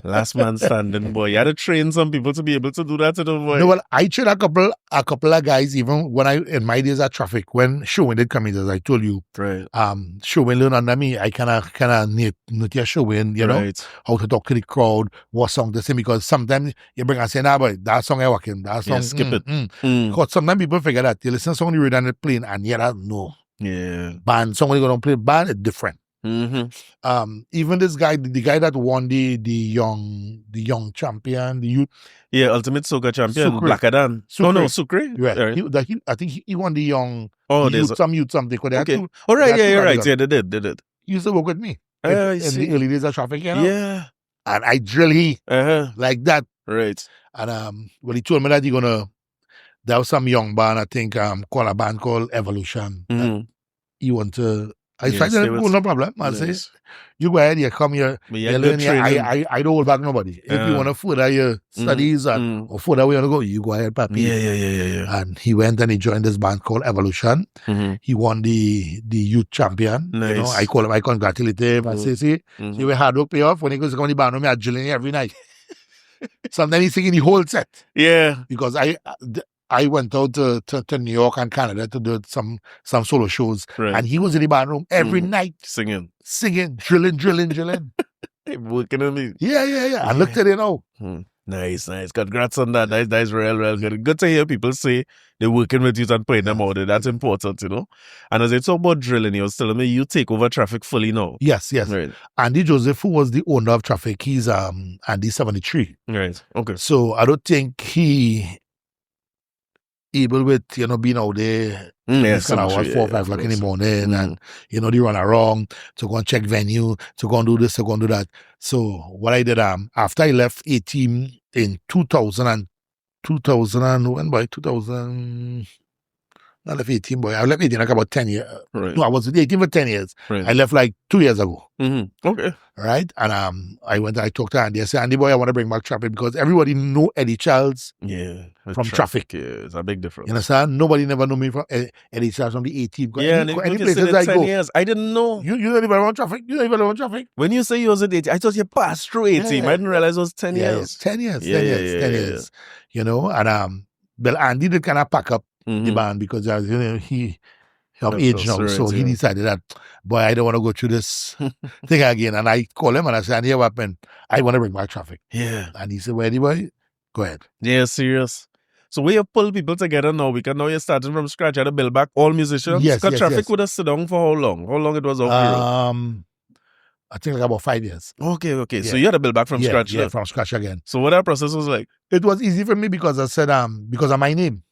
Last man standing, boy. You had to train some people to be able to do that to the boy. No, well, I trained a couple of guys, even when in my days at Traffik, when Showin did come in, as I told you. Right. Showin learned under me. I kind of know Showin, you know, how to talk to the crowd, what song to sing, because sometimes you bring and say, nah, boy, that song I work in, that song, skip it. Because sometimes people figure that they listen to song on the radio and they're playing, and you don't know. Yeah. Band, somebody going to play band, it's different. Even this guy, the guy that won the young champion, the youth. Yeah, Ultimate Soca champion, Sucre. Black Adan. Sucre. No, Sucre. Right. I think he won the young. There's youth something. Okay. All right, you're right. Yeah, they did. He used to work with me in the early days of Traffik, you know? Yeah. And I drill like that. Right. And he told me that there was some young band, I think, called a band called Evolution. He want to. I tried to no problem. I say, you go ahead, you come here, you learn here. I don't hold back nobody. If you want to further your studies or further where you want to go, you go ahead, papi. Yeah. And he went and he joined this band called Evolution. He won the youth champion. Nice. You know, I call him, I congratulate him. I say, see, you were hard work pay off when he goes to come to the band with me, I drilling every night. Sometimes he's singing the whole set. Yeah. Because I went out to New York and Canada to do some solo shows. Right. And he was in the band room every night. Singing, drilling. working on me. Yeah. And look at it now. Nice. Congrats on that. That's real good. Good to hear people say they're working with you and putting them out there. That's important, you know. And as I talk about drilling, you was telling me you take over Traffik fully now. Yes. Right. Andy Joseph, who was the owner of Traffik, he's Andy 73. Right. Okay. So I don't think he able with, being out there Yes, kind of 4 or 5 o'clock in the morning and, they run around to go and check venue, to go and do this, to go and do that. So what I did, after I left A-Team in 2000, I left 18, boy. I left 18 like about 10 years. Right. No, I was with 18 for 10 years. Right. I left like 2 years ago. Okay. Right? And I went and I talked to Andy. I said, Andy, boy, I want to bring back Traffik because everybody know Eddie Charles from Traffik. Yeah, it's a big difference. You understand? Nobody never knew me from Eddie Charles from the A-Team. Yeah, and any places I 10 years. I didn't know. You don't even want Traffik? You don't even want Traffik? When you say you was at 18, I thought you passed through 18. I didn't realize it was 10 years. 10 years. 10 years. And well, Andy did kind of pack up the band because he of age now. So he decided that, boy, I don't want to go through this thing again. And I call him and I said, what happened? I want to bring back Traffik. Yeah. And he said, well, anyway, go ahead. Yeah, serious. So we have pulled people together now because now you're starting from scratch. You had to build back all musicians. Yes. Traffik would have sit down for how long? How long it was off? I think like about 5 years. Okay. Yeah. So you had to build back from scratch. Yeah, from scratch again. So what that process was like? It was easy for me because I said, because of my name.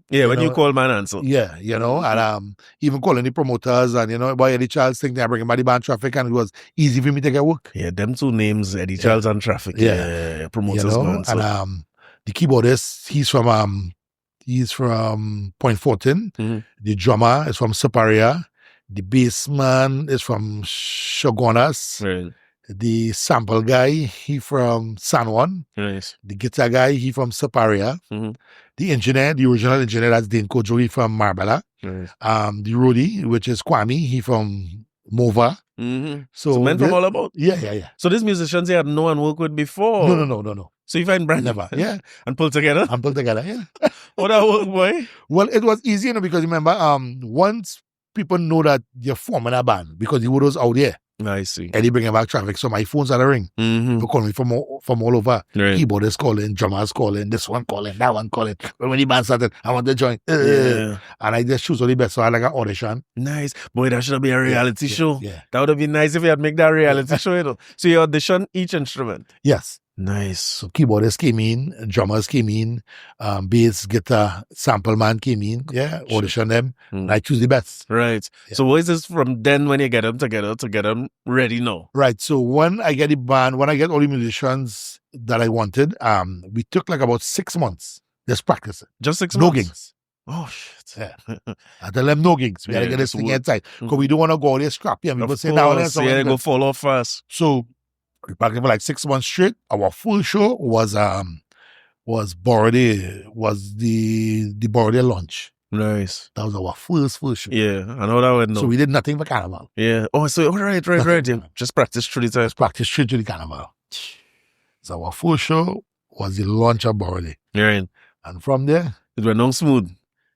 Yeah, when you call man answer. Yeah, and even calling the promoters and, boy, Eddie Charles think they're bringing by the band Traffik, and it was easy for me to get work. Yeah, them two names, Eddie Charles and Traffik. Yeah, promoters gone. So. And the keyboardist, he's from Point Fortin. The drummer is from Superior. The bassman is from Shogunas. Right. The sample guy, he from San Juan. Nice. The guitar guy, he from Superior. The engineer, the original engineer, that's Dane Kojo, he from Marbella. Nice. The roadie, which is Kwame, he from Mova. So men from all about? Yeah. So these musicians you had no one work with before? No. So you find brand never, yeah. And pull together? Yeah. What that work, boy? Well, it was easy, because remember, once people know that you're forming a band, because the was out there. I see. Eddie bringing back Traffik, so my phone's at a ring. People call me from all over. Right. Keyboardist calling, drummers calling, this one calling, that one calling. But when the band started, I want to join. And I just choose all the best, so I like an audition. Nice. Boy, that should be a reality show. Yeah. That would have been nice if you had make that reality show. So you audition each instrument? Yes. Nice. So keyboardists came in, drummers came in, bass, guitar, sample man came in, audition them, and I choose the best. Right. Yeah. So what is this from then when you get them together to get them ready now? Right. So when I get the band, when I get all the musicians that I wanted, we took like about 6 months just practicing. Just 6 months? No gigs. Oh, shit. Yeah. I tell them no gigs. We gotta get this thing inside. Because we don't want to go out there scrappy and people say, now they go fall off fast. So we practiced for like 6 months straight. Our full show was Borody, was the Borody launch. Nice. That was our full show. Yeah, I know that went. So we did nothing for Carnival. Yeah. Oh, so right. Just practice through the time. Practice straight to the Carnival. So our full show was the launch of Borody. Right. And from there, it went on smooth.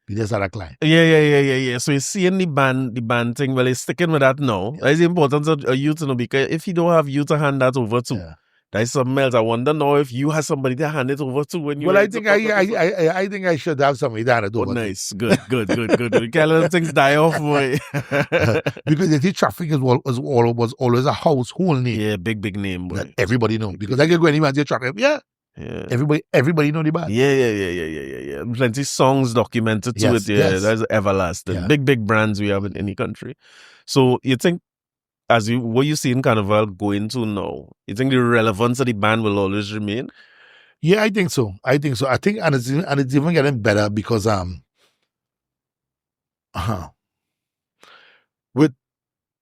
We just had a client. Yeah. So you're seeing the band thing, well, it's sticking with that now. Yeah. That's the importance of you to know, because if you don't have you to hand that over to, that's something else. I wonder now if you have somebody to hand it over to when you. Well, I think I should have somebody to hand it over. Nice, good. You can't let things die off, boy. Because the Traffik was always a household name. Yeah, big name, boy. That everybody know. Because I can go anywhere and say Traffik. Yeah. Everybody know the band. Yeah. Plenty songs documented to it. Yeah, that's everlasting. Yeah. Big brands we have in any country. So you think, what you see in Carnival going to now, you think the relevance of the band will always remain? Yeah, I think so. And it's even getting better because with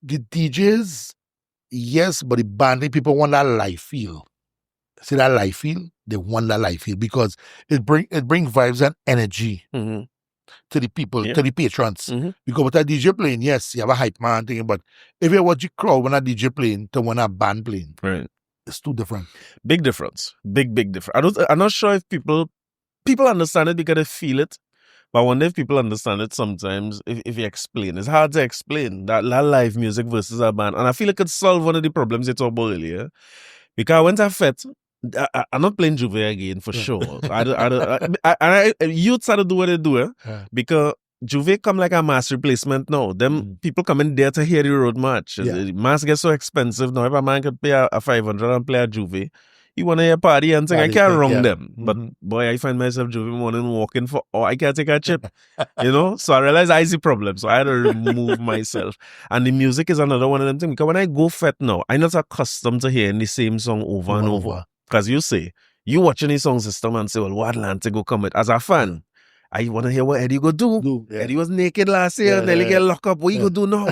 the DJs, yes, but the band people want that live feel. See that live feel? They want that live feel because it bring vibes and energy to the people, to the patrons. Because with a DJ playing, yes, you have a hype man thing, but if you watch the crowd when a DJ playing to when a band playing, right, It's too different. Big difference. Big difference. I'm not sure if people understand it because they feel it. But I wonder if people understand it sometimes, if you explain. It's hard to explain that live music versus a band. And I feel it could solve one of the problems you talked about earlier. Because I went to fête. I'm not playing Juve again, for sure. Youths had to do what they do. Because Juve come like a mass replacement now. Them people come in there to hear the road match. The mass gets so expensive now. If a man could pay a 500 and play a Juve, you want to hear party and thing. I can't wrong them. But boy, I find myself Juve morning walking for, I can't take a chip. So I realized I see problems. So I had to remove myself. And the music is another one of them things. Because when I go fête now, I'm not accustomed to hearing the same song over and over. Because you watching the song system and say, well, what Atlantic go come with? As a fan, I want to hear what Eddie go do. Eddie was naked last year, nearly get locked up. What you go do now?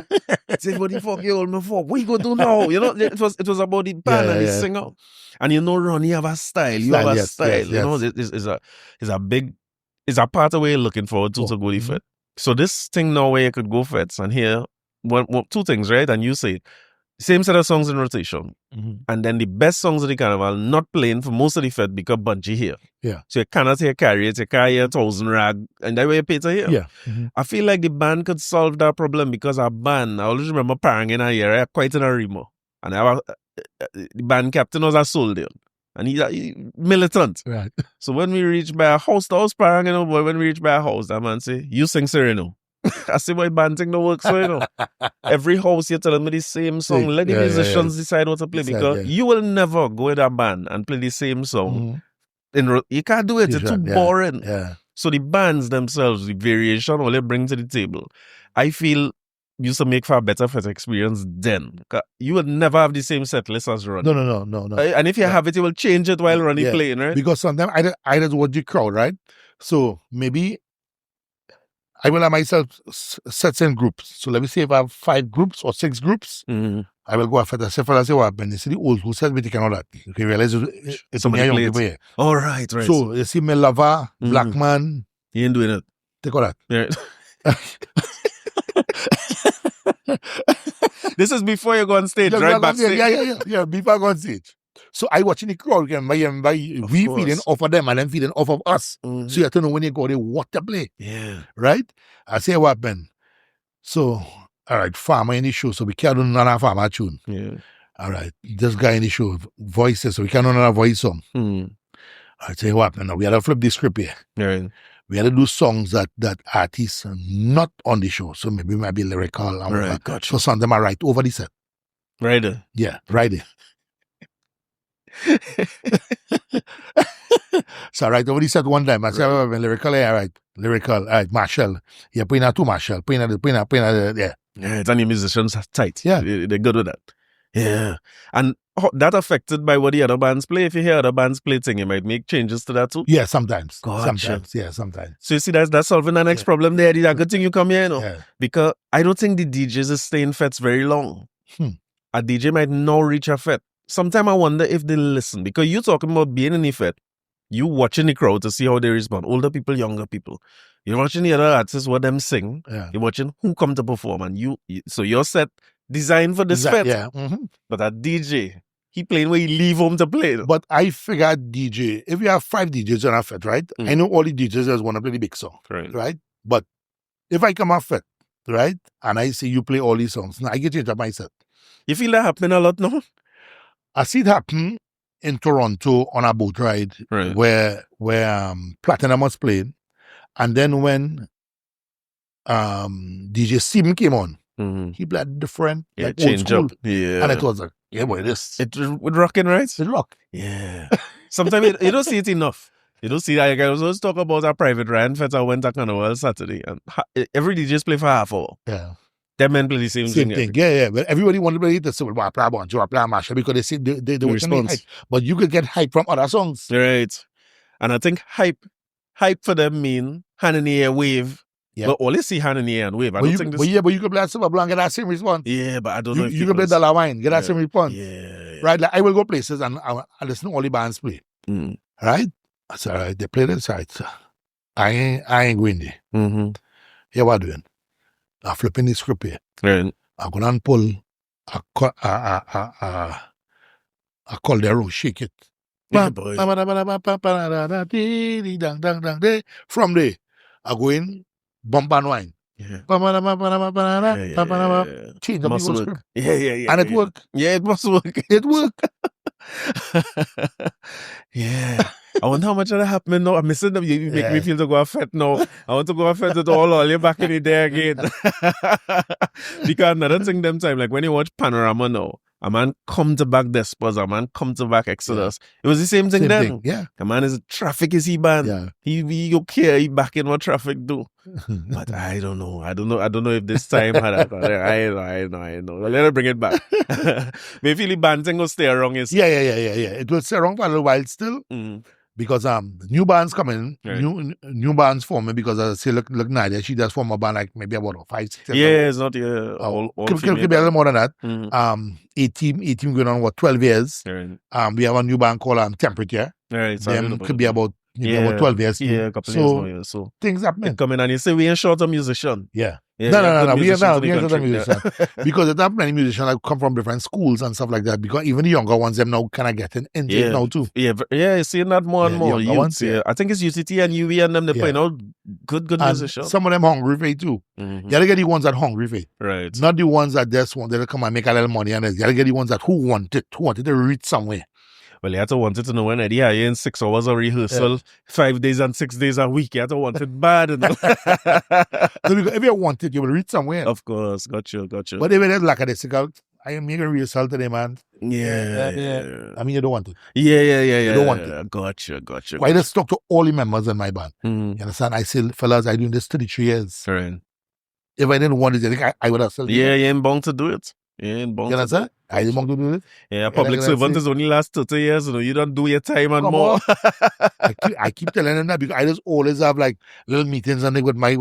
Say, what the fuck you hold me for? What you go do now? It was about the band and the singer. And Ronnie have a style. You have a style. It's a part of what you're looking forward to go to fête. So this thing now where you could go fêtes and hear two things, right? And you say, same set of songs in rotation. And then the best songs of the carnival not playing for most of the fête because Bunchy here. So you cannot hear Carry It, you can't hear 1,000 Rag, and that way you pay to hear. I feel like the band could solve that problem because our band, I always remember Parang in a year, quite in a Remo. And the band captain was a soldier. And he's militant. Right. So when we reach by a house, the house Parang, boy, when we reach by a house, that man say, you sing Sereno. I see why band thing no works so every house you're telling me the same song. Let the musicians decide what to play because you will never go with a band and play the same song. You can't do it. It's too boring. So the bands themselves, the variation all they bring to the table, I feel used to make for a better fête experience then. You will never have the same set list as Ronnie. No. And if you have it, you will change it while Ronnie playing, right? Because sometimes I just watch the crowd, right? So maybe I will have myself sets in groups. So let me say if I have 5 groups or 6 groups, I will go after that. Say, what happened? You see the old who said we taking all that. Okay, realize it's somebody plays it. All right. So you see me Lava, Black Man. He ain't doing it. Take all that. Yeah. This is before you go on stage, right? Backstage. Yeah, before I go on stage. So I watching the crowd, we feeding off of them and them feeding off of us. So you have to know when you go there what to play. Yeah. Right? I say what happened. So, all right, farmer in the show, so we can't do another farmer tune. Yeah. All right, this guy in the show, voices, so we can't do another voice song. I say what happened. Now we had to flip the script here. Right. We had to do songs that artists are not on the show. So maybe might be lyrical. Right, gotcha. So some of them are right over the set. Right there. Yeah, right there. So right over the set one time, I said, lyrical, all right, Marshall. Yeah, putting out 2 Marshall, putting out, yeah. Yeah, it's on the musicians tight. Yeah. They're good with that. Yeah. And that affected by what the other bands play. If you hear other bands play thing, you might make changes to that too. Yeah, sometimes. Gotcha. Sometimes. So you see that's solving the next problem there. It's a good thing you come here, because I don't think the DJs is staying fêtes very long. A DJ might now reach a fête. Sometimes I wonder if they listen, because you're talking about being in the fête. You watching the crowd to see how they respond. Older people, younger people. You're watching the other artists, what them sing. Yeah. You're watching who come to perform. And so your set designed for this fête. Yeah. But a DJ, he playing where he leave home to play. But I figured DJ, if you have 5 DJs on a fête, right? I know all the DJs just want to play the big song. Right? But if I come off fête, right? And I see you play all these songs, now I get change up my set. You feel that happening a lot now? I see it happen in Toronto on a boat ride, where Platinum was playing, and then when DJ Steven came on, he played different, like change old school. Up, yeah, and it was like, yeah, boy, this it with rocking, right? It rock, yeah. Sometimes you don't see it enough. You don't see that. I was always talk about a private ride. In fact, I went to Carnival Saturday, and every DJs play for half hour. Yeah. Them men play the same thing. Yeah. But everybody want to play it. So we'll play Bonjour, play Marshall, because they say they respond. But you could get hype from other songs. Right. And I think hype for them mean hand in the air, wave. Yeah. But all you see hand in the air and wave. But you could play Silver Blanc, get that same response. Yeah, but I don't know if you can play Dollar Wine, get that same response. Yeah. Right? Like I will go places and I listen to all the bands play. Right? I said, all right, they play this side. So I ain't going there. Yeah, what doing? I'm flipping the script here. Right. I'm going to pull a Caldero, shake it. Yeah, boy. From there, I go in, bump and wine. Yeah. Change up the whole script. Yeah. And it work. Yeah, it must work. It work. Yeah. I wonder how much of that happening now. I'm missing them. You make me feel to go a fête now. I want to go a fête at all. You're back in the day again. Because another thing them time, like when you watch Panorama now, a man come to back Despos, a man come to back Exodus. It was the same thing then. Yeah. A man is Traffik is he banned. Yeah. He okay, he back in what Traffik do. But I don't know if this time had that. I know. Let her bring it back. Maybe the band thing will stay around. Yeah. It will stay around for a little while still. Because new bands coming, Right. new bands forming. Because as I say, look Nadia, she does form a band like maybe about 5, 6 years. Yeah, it's not all Could be a little more than that. Mm-hmm. 18 going on 12 years. Right. We have a new band called Temperature. Right. So Them could be about 12 years. Yeah, a couple so, years now. Yeah. So things happening. coming and you say we ain't short of musician. Yeah. Yeah, No. good We ain't short of musicians. musicians. Because there are many musicians that come from different schools and stuff like that. Because even the younger ones, them now kind of getting into it now too. Yeah, you're seeing that more and more. younger ones, I think it's UCT and UV and them, they're playing out good And musicians. some of them hungry for it too. Mhm. You gotta get the ones that hungry for it. Right. Not the ones that just want to come and make a little money. And you gotta get the ones that who wanted to reach somewhere. Well, you have to want it to know when Eddie are in 6 hours of rehearsal, 5 days and 6 days a week. You have to want it bad. You know? So because if you want it, you will reach somewhere. Of course, got you. But if it is like a sickle, I am making a rehearsal today, man. Yeah. I mean, you don't want it. Yeah. You don't want it. Got you. I just talk to all the members in my band. Mm. You understand? I say, fellas, I'm doing this 33 years. Right. If I didn't want it, I think I would have still done it. Yeah, you ain't bound to do it. You ain't bound You to do it. understand? I didn't want to do it. Yeah, public servant is only last 30 years. You know, you don't do your time and Come more. on. I keep telling them that because I just always have like little meetings and with my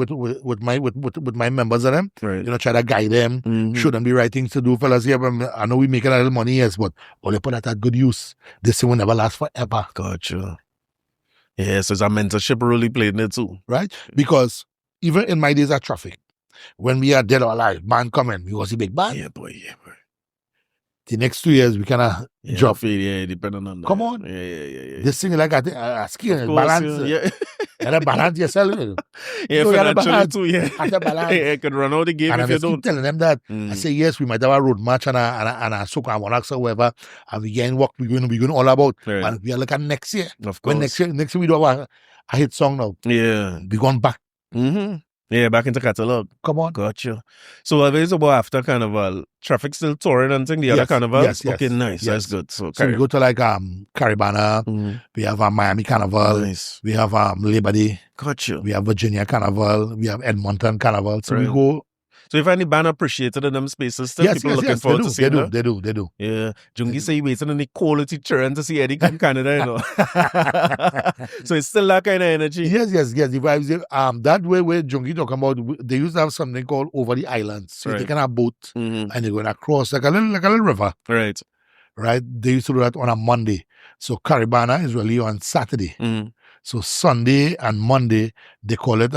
members and them. Right. You know, try to guide them, show them the right things to do, fellas. Yeah, but I know we making a little money, yes, but all you put that at good use. This thing will never last forever. Gotcha. Yeah, so it's a mentorship really playing it too. Right? Because even in my days at Traffik, when we are dead or alive, band coming, we was a big band. Yeah, boy. The next 2 years, we kind of drop. Depending on that. Come on. Yeah. This thing is like a skill, Of course, balance. yeah. You gotta balance yourself. Yeah, So you gotta financially balance. too, yeah. Have to balance. Yeah, it could run out the game And if I you just keep don't. telling them that. Mm. I say, yes, we might have a road match and a Soca and Monarchs or whatever. And we getting what we're going all about. Right. And we are looking next year. Of When course. next year we do a hit song now. Yeah. We going back. Mm-hmm. Yeah, back into catalogue. Come on. Gotcha. So what is about after Carnival? Traffik still touring and thing, the other Yes, Carnival? yes. Okay, nice. Yes. That's good. So, So we go to like Caribana. Mhm. We have Miami Carnival. Nice. We have Labor Day. Gotcha. We have Virginia Carnival. We have Edmonton Carnival. So we Right. go. So if any band appreciated in them spaces, still people looking They forward to seeing them? They do. Yeah. Jungi say he waiting in the quality churn to see Eddie come Canada, you know. So it's still that kind of energy. Yes. The vibes. That way where Jungi talking about, they used to have something called Over the Islands. So Right. they can have a boat Mhm. and they're going across like a little river. Right. Right? They used to do that on a Monday. So Caribana is really on Saturday. Mhm. So Sunday and Monday, they call it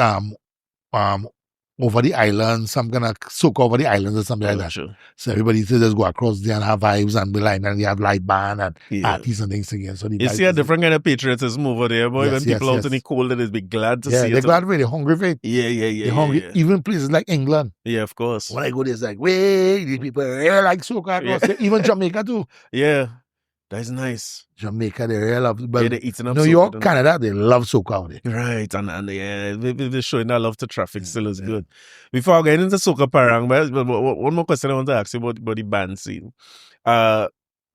Over the Islands, some kind of Soca Over the Islands or something like that. Gotcha. So everybody used to just go across there and have vibes and be like, and you have live band and Yeah. artists and things again. So the You vibes see a is- different kind of patriotism over there, boy. Yes, When people yes, out in yes. the cold, they'd be glad to Yeah, see they're it. glad for it. They're hungry for it. Yeah. They're hungry. Even places like England. Yeah, of course. When I go there, it's like, wait, these people really like Soca. Yeah. Even Jamaica too. Yeah. That's nice. Jamaica, they really love it. But Yeah, they're eating up New Soca, York, don't Canada, they love Soca out there. Right, and yeah, they're showing that love to Traffik still is good. Before I get into Soca Parang, but one more question I want to ask you about the band scene.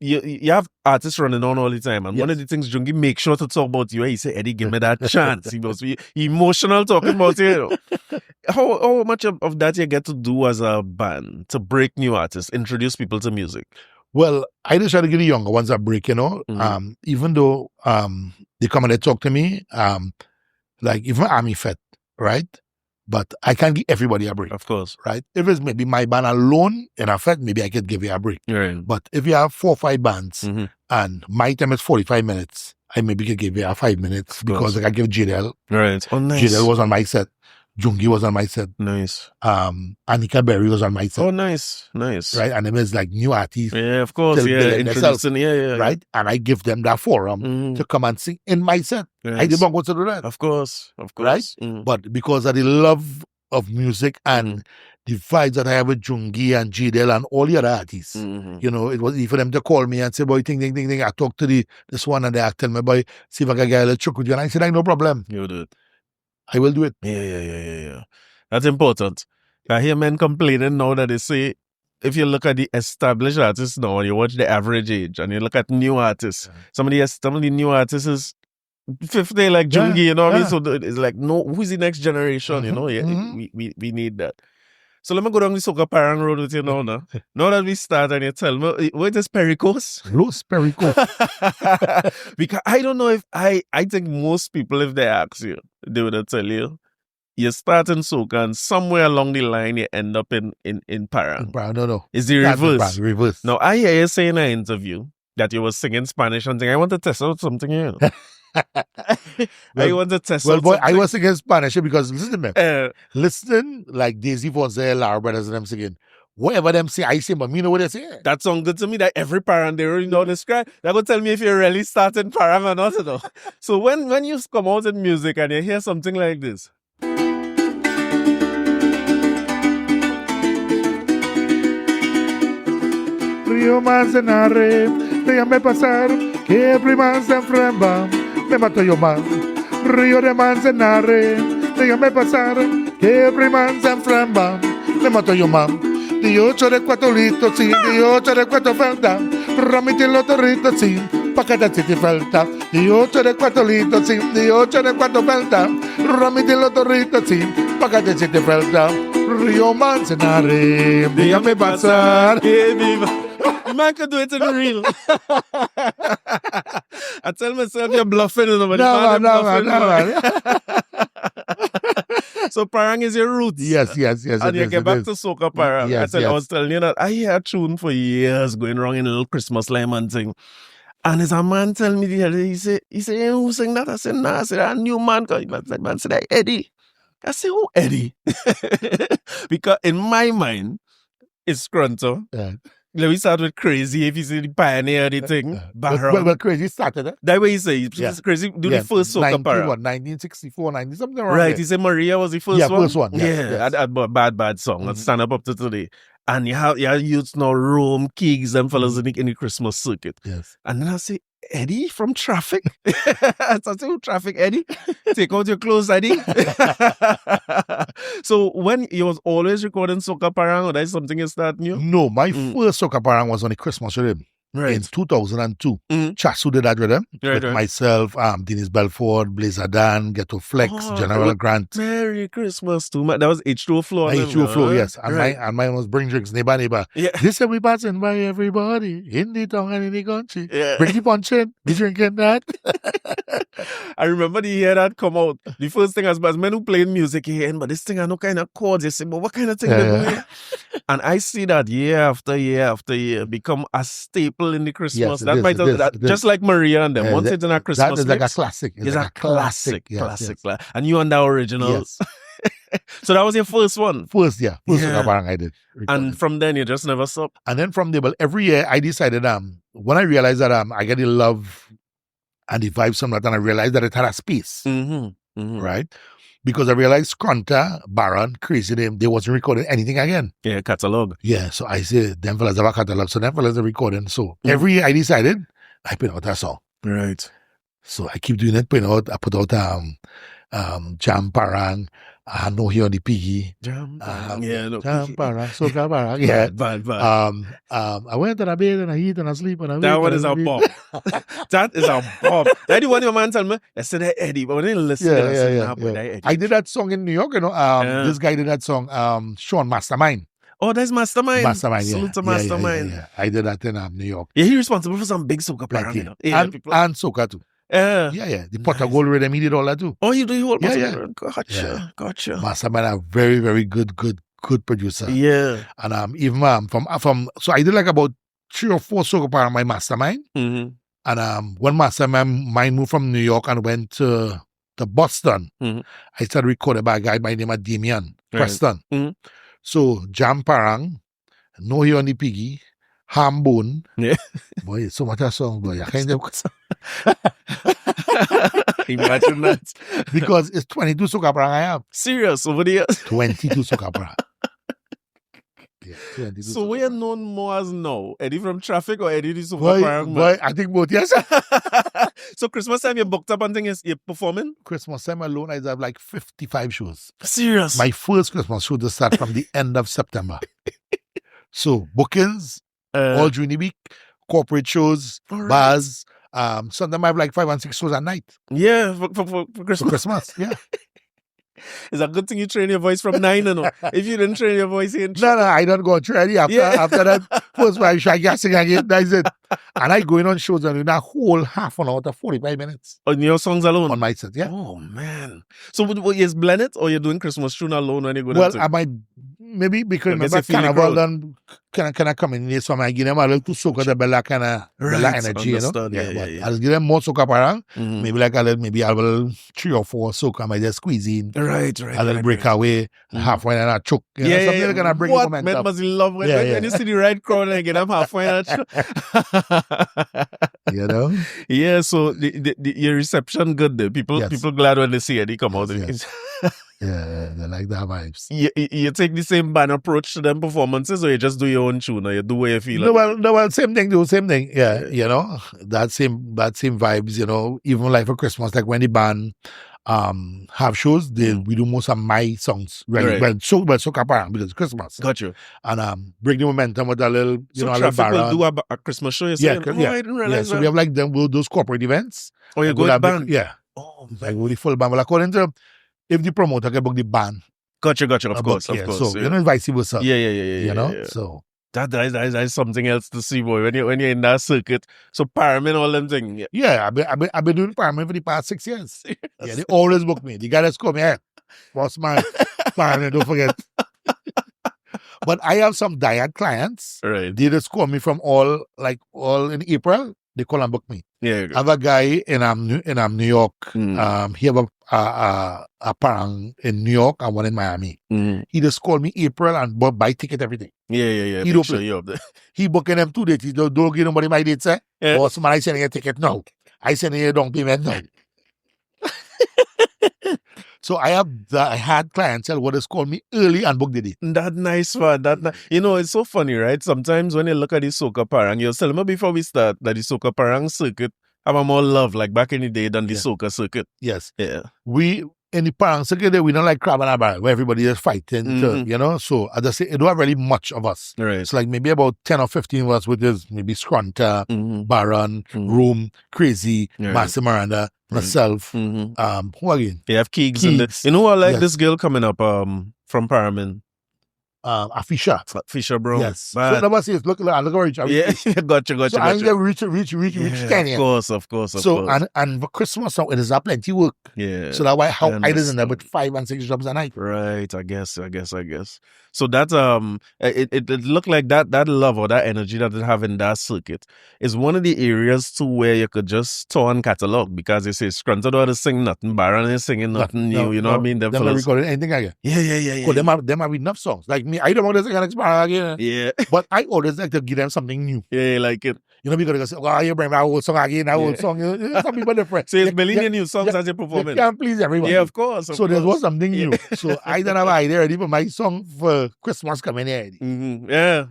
You have artists running on all the time, and one of the things Jungi make sure to talk about you, he say, Eddie, give me that chance. He must be emotional talking about you. How much of that you get to do as a band to break new artists, introduce people to music? Well, I just try to give the younger ones a break, you know. Mhm. Even though they come and they talk to me, like even Army Fête, right? But I can't give everybody a break, Of course. right? If it's maybe my band alone in a fête, maybe I could give you a break. Right. But if you have 4 or 5 bands Mhm. and my time is 45 minutes, I maybe could give you a 5 minutes because course. I can give JDL. Right. Oh, nice. JDL was on my set. Jungi was on my set. Nice. Anika Berry was on my set. Oh, nice. Right? And them is like new artists. Yeah, of course. Yeah, introducing. Yeah. Right? And I give them that forum to come and sing in my set. Yes. I didn't want to do that. Of course. Right? But because of the love of music and the vibes that I have with Jungi and Jidel and all the other artists, you know, it was easy for them to call me and say, boy, ting. I talk to this one and they tell me, boy, see if I can get a little trick with you. And I said, no problem. You'll do it. I will do it. Yeah. That's important. I hear men complaining now that they say, if you look at the established artists now and you watch the average age and you look at new artists, some of the new artists is 50 like Jungi, you know what I mean? So it's like, no, who's the next generation, you know? We need that. So let me go down the Soca Parang Road with you now. Now that we start and you tell me, what is Pericos? Los Pericos. Because I don't know if I think most people, if they ask you, they would tell you, you start in Soca and somewhere along the line you end up in Parang. No. It's the reverse. Reverse. Now I hear you say in an interview that you were singing Spanish and saying, I want to test out something here. I want to test out boy, something. I was singing Spanish because listen, man. Listen, like Daisy Fonse, Lara Brothers and them singing. Whatever them say, I say, but me know what they say. That sounds good to me. That every parent, they already know the script. They're going to tell me if you're really starting Parang or not. You know? So when you come out in music and you hear something like this. Río Manzanare, déjame pasar, que prima se enfremba, me mato yo más. Río de Manzanare, déjame pasar, que prima se enfremba, me mato yo más. 18 de 4 litros, sí, 18 de 4 falta, ramite los torritos, sí, pa' que te te falta. 18 de 4 litros, sí, 18 de 4 falta, ramite los torritos, sí, pa' que te falta. Río Manzanare, déjame pasar. Man can do it in the real. I tell myself you're bluffing. No, man. So Parang is your roots. Yes. And you get back to Soca Parang. Yes, I was telling you that I hear a tune for years going wrong in a little Christmas lemon thing. And as a man tell me the other day, he say, hey, who sing that? I said, nah. I said, a new man. Man said, hey, Eddie. I said, who Eddie? Because in my mind, it's Scrunto. Yeah. Let me start with Crazy, if you see the pioneer, the thing. Well, Crazy started it. That way you say, Crazy do the first Soca Parang. 1964, 90, something right. There. He said Maria was the first one? First one. Yeah. Bad song. Let's stand up to today. And you have youths now, Rome, Keegs, and fellas in the Christmas circuit. Yes. And then I say, Eddie from Traffik? I said, who Traffik, Eddie? Take out your clothes, Eddie. So when you was always recording Soca Parang, or that's something you start new? No, my first Soca Parang was on the Christmas rhythm. Right. In 2002. Chasu did that rhythm. With myself, Dennis Belford, Blazer Dan, Ghetto Flex, General Grant. Merry Christmas to my, that was H2O Flow. H2O Flow, yes. And mine was Bring Drinks, Neighbor. Yeah. This will be passing by everybody in the town and in the country. Yeah. Bring the punching, be drinking that. I remember the year that come out. The first thing as men who playing music here, but this thing I no kind of chords. They say, but what kind of thing they doing? And I see that year after year become a staple in the Christmas. Just like Maria and them. Once it's in a Christmas that is like a classic. It's a classic. Yes. And you on the originals. Yes. So that was your first one? First Soca Parang I did. And from then you just never stopped? And then from there, well, every year I decided, when I realized that I get the love and the vibes from that, and I realized that it had a space. Right? Because I realized Scrunta, Baron, Crazy them, they wasn't recording anything again. Yeah, catalog. Yeah, so I said, them fellas have a catalog, so them fellas are recording. So every year I decided, I put out a song. Right. So I keep doing it, I put out Jam Parang, No Here on the Piggy. Jam Parang, Soca Parang. Yeah. Bad. I went and I bathed and I eat and I sleep and I that one is a bomb. That is a bomb. That the one your man tell me, I said, hey, Eddie, but when they listen, I said, Eddie. I did that song in New York, this guy did that song, Sean Mastermind. Oh, that's Mastermind. Salute to Mastermind. Yeah. I did that in New York. Yeah, he's responsible for some big Soca Parang. And Soca too. Yeah. The Pot of Gold rhythm, he did all that too. Oh, you do your whole Yeah. Gotcha. Mastermind, a very, very good producer. Yeah. And even from so I did like about 3 or 4 Soca Parang my Mastermind. And when Mastermind moved from New York and went to to Boston, I started recorded by a guy by the name of Damien Preston. So Jam Parang, No He on the Piggy, Hambone. Yeah. Boy, it's so much a song, boy. I can't Imagine that. Because it's 22 soca parang I have. Serious over there. 22 soca parang. Yeah, 22 So soca we are known more as now. Eddie from Traffik or Eddie the Soca Boy, Parang man? boy, I think both, yes. So Christmas time you booked up and thing is you're performing? Christmas time alone, I have like 55 shows. Serious? My first Christmas show to start from the end of September. So bookings all during the week, corporate shows, bars. Sometimes I have like 5 and 6 shows at night. Yeah, for Christmas. For Christmas, yeah. It's a good thing you train your voice from 9 and all. If you didn't train your voice, you ain't No, I don't go train after that. First one, I get sing again. That's it. And I going on shows and in that whole half an hour to 45 minutes. On your songs alone? On my set, yeah. Oh, man. So is blended or you're doing Christmas tune alone when you go Well, to I might, maybe because I guess remember you feel the Carnival crowd. done kind of come in here, so I give them a little too soca the bella kind of bella energy, you know. understood. Yeah. I'll give them more soca parang. Maybe like maybe I will 3 or 4 soca, I might just squeeze in. Right. A little breakaway, halfway and a choke. You know, something that's gonna bring What? momentum. Man must love when you see the right crowd and get them halfway and You know? Yeah, so your reception good there. People glad when they see it, they come out. Yes. Yeah, they like that vibes. You take the same band approach to them performances, or you just do your own tune, or you do what you feel like? No, well, same thing. Yeah, you know, that same vibes. You know, even like for Christmas, like when the band have shows, we do most of my songs. Right. Well, soca parang because it's Christmas. Got you. And bring the momentum with a little, so a little Traffik will baron. do a Christmas show. I didn't realize So that. we have like those corporate events. Oh, you go with band? Yeah. Oh, like with the full band. Well, according to if the promoter can book the band. Gotcha. Of course. So you know, vice versa. Yeah. You know, yeah. so. That is something else to see, boy. When you're in that circuit, so Paramount, all them things. Yeah, I've been doing Paramount for the past 6 years. Yeah, they always book me. The guy that's come here, boss man, Paramount, don't forget. But I have some diehard clients. Right. They just call me from all in April. They call and book me. Yeah. I have a guy in New York. He have a parang in New York and one in Miami. He just called me April and buy ticket everything. Yeah. He Make sure you're up there. He booking them 2 dates. He don't give nobody my dates, eh? Yeah. Or somebody sending a ticket now. I sending a down payment now. So I had clients who would just call me early and book the date. That nice one. You know, it's so funny, right? Sometimes when you look at the soca parang, you'll tell me before we start that the soca parang circuit have a more love, like back in the day, than the soca circuit. Yes. Yeah. We in the parang circuit, we don't like crab and a barrel where everybody is fighting, you know. So I just say it don't have really much of us. Right. It's like maybe about 10 or 15 of us, which is maybe Scrunter, Baron, Room, Crazy, Master Miranda, myself. Who again? You have Keegs. You know what? Like this girl coming up from Paramount. Fisher, bro. Yes. But, so number 6, look rich. Yeah, gotcha. So I get rich 10 years. Of course. So and for Christmas now it is a plenty work. Yeah. So that's why how I doesn't end up with 5 and 6 jobs a night. Right, I guess. So that it looked like that love or that energy that they have in that circuit is one of the areas to where you could just tour and catalog, because they say Scrunter don't have to sing nothing, Baron is singing nothing new. You know what I mean? Them not recording anything again. Yeah. Because them have enough songs. Like me, I don't want to sing an Baron again. Yeah. But I always like to give them something new. Yeah, like it. You know, because they say, oh, you bring my old song again, old song. You know, some people different. So it's million new songs as you're performing. You can't please everyone. Yeah, of course. So there was something new. So I don't have an idea already for my song for Christmas coming here.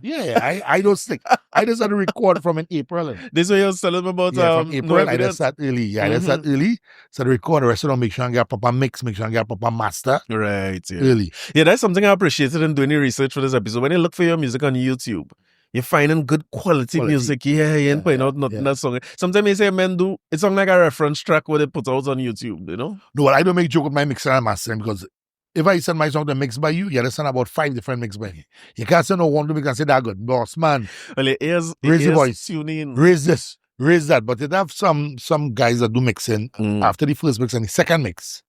Yeah. I don't stick. I just had to record from in April. This way you're telling me about from April. I just start early. Yeah, I just start early. So to record the rest of them, make sure I get a proper mix, make sure I get a proper master. Right. Yeah. Early. Yeah, that's something I appreciated in doing the research for this episode. When you look for your music on YouTube, you're finding good quality music. Yeah, you ain't putting out nothing that song. Sometimes you say men do it's something like a reference track where they put out on YouTube, you know? No, well, I don't make joke with my mixer and mastering, because if I send my song to mix by you, you understand about 5 different mix by me. You can't say no one to make and say that good. Boss man. Well, raise the voice. Tune in. Raise this. Raise that. But it have some guys that do mixing after the first mix and the second mix.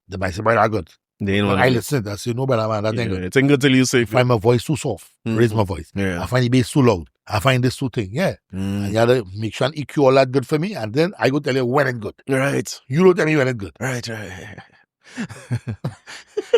They might say, boy, that good. I listen to that. So no better man, that ain't good. It's ain't good till you say I find my voice too soft. Raise my voice. Yeah. I find the bass too loud. I find this two thing, yeah. And you gotta make sure and EQ all that good for me, and then I go tell you when it's good. Right. You don't tell me when it's good. Right.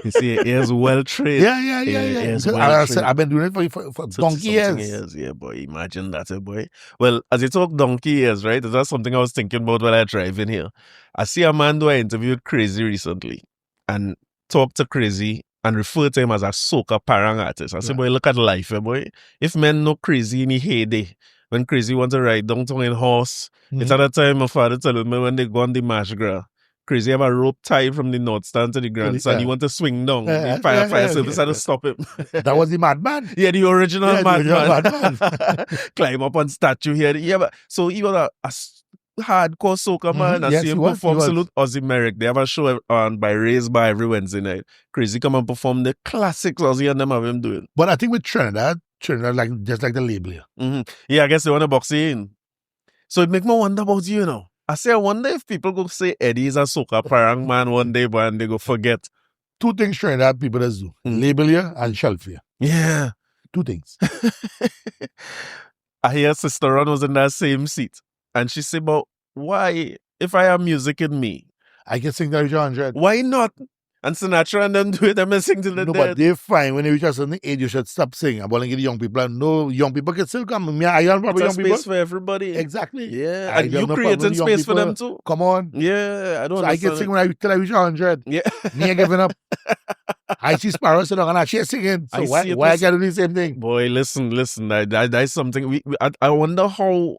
You see, he is well trained. Yeah. I said, I've been doing it for donkey years. Yeah, boy. Imagine that, boy. Well, as you talk donkey years, right? That's something I was thinking about while I drive in here. I see a man who I interviewed Crazy recently and talked to Crazy and referred to him as a soca parang artist. I said, boy, look at life, boy. If men know Crazy in the heyday, when Crazy wants to ride downtown in horse, it's at that time my father told me when they go on the marsh gra. Crazy have a rope tied from the north stand to the grandstand. He want to swing down. The fire service had to stop him. That was the madman. Yeah, the original madman. Climb up on statue here. Yeah, but so he was a hardcore soca man. I see him perform Salute Ozzy Merrick. They have a show on by Raised By every Wednesday night. Crazy come and perform the classics Ozzy and them have him doing. But I think with Trinidad like just like the label here. Yeah, I guess they want to box you in. So it make me wonder about you know. I wonder if people go say Eddie is a soca parang man one day, but and they go forget. Two things Trinidad people does do. Label here and shelf here. Yeah. Two things. I hear Sister Ron was in that same seat. And she said, but why, if I have music in me, I can sing that 100. Why not? And Sinatra and them do it, them sing till the dead. But they're fine. When they reach a certain age, you should stop singing. I'm going to get the young people. And no, young people can still come. I am probably young people. Space for everybody. Exactly. Yeah. And you creating space for them too. Come on. Yeah. I don't know. I can sing till I reach 100. Yeah. Me ain't giving up. I see Sparrow sitting and she's singing. So why I gotta do the same thing? Boy, listen. That's something. I wonder how,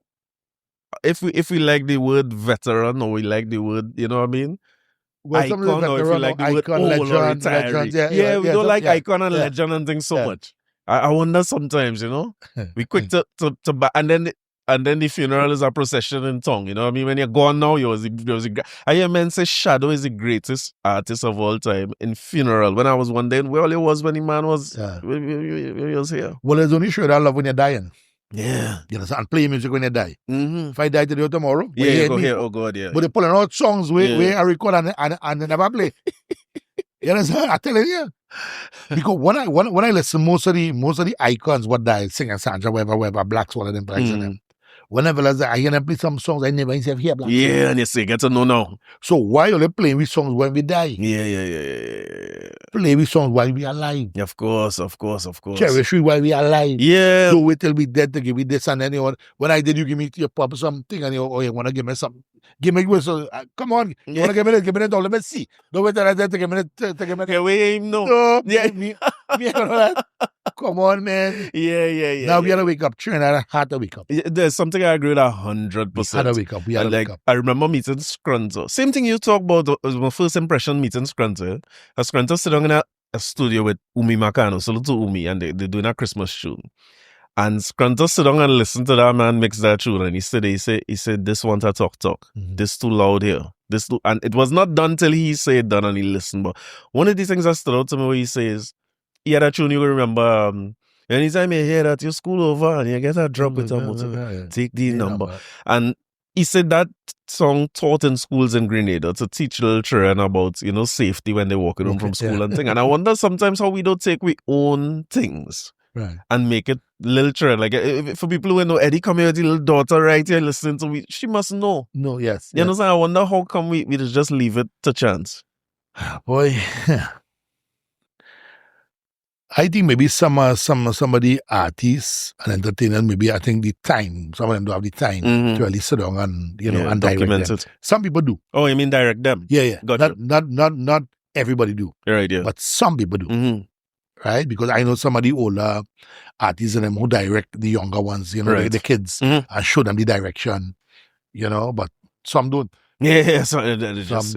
if we like the word veteran or we like the word, you know what I mean? Icon, or if you like the word old or retiree. Yeah, we don't like icon and legend and things so much. I wonder sometimes, you know, we quick to and then the funeral is a procession in tongue, you know what I mean? When you're gone now, I hear men say Shadow is the greatest artist of all time in funeral. When I was one day, where it was when the man was, when he was here. Well, there's only sure that love when you're dying. Yeah. You understand? And play music when you die. If I die today or tomorrow, yeah, go here. Oh God, yeah. But they're pulling out songs where I record and they never play. You understand? I tell you, because when I listen, most of the icons what die, singing Sandra, whatever, Blaxx, one of them, Blaxx and them. Whenever I hear them play some songs, I never used to hear Blaxx. Yeah, and you say, get to know now. So why are they playing with songs when we die? Yeah. Play with songs while we are alive. Of course. Cherish we while we are alive. Yeah. Don't wait till we dead to give me this and anyone. When I did, you give me your pop something and you want to give me something. Give me whistle. Come on. You want to give me it all. Let me see. Don't wait till I dead to give me it. Yeah, we ain't know. No. Yeah. Me that. Come on, man. Yeah. Now we gotta wake up. Trinidad had to wake up. There's something I agree with 100%. We had to wake up. We had to wake up. I remember meeting Scrunter. Same thing you talk about was my first impression meeting Scrunter. Scrunter sitting in a studio with Umi Makano, salute to Umi, and they're doing a Christmas tune. And Scrunter sit down and listen to that man mix that tune, and he said, this one to talk. This too loud here. And it was not done till he said done and he listened. But one of the things that stood out to me where he says, he had a tune you remember, anytime you hear that, you school over and you get a drop with a motor, take the number. And he said that song taught in schools in Grenada to teach little children about, you know, safety when they're walking home from school and thing. And I wonder sometimes how we don't take we own things and make it little children. Like for people who know Eddie come here with the little daughter right here listening to me, she must know. No, yes. You know what I'm saying? I wonder how come we just leave it to chance. Boy, I think maybe some of the artists and entertainers, maybe I think the time, some of them don't have the time to really sit down and, you know, and document it. Some people do. Oh, you mean direct them? Yeah. Not everybody do. Right, yeah. But some people do. Right? Because I know some of the older artists and them who direct the younger ones, you know, the kids, and show them the direction, you know, but some don't. Yeah, so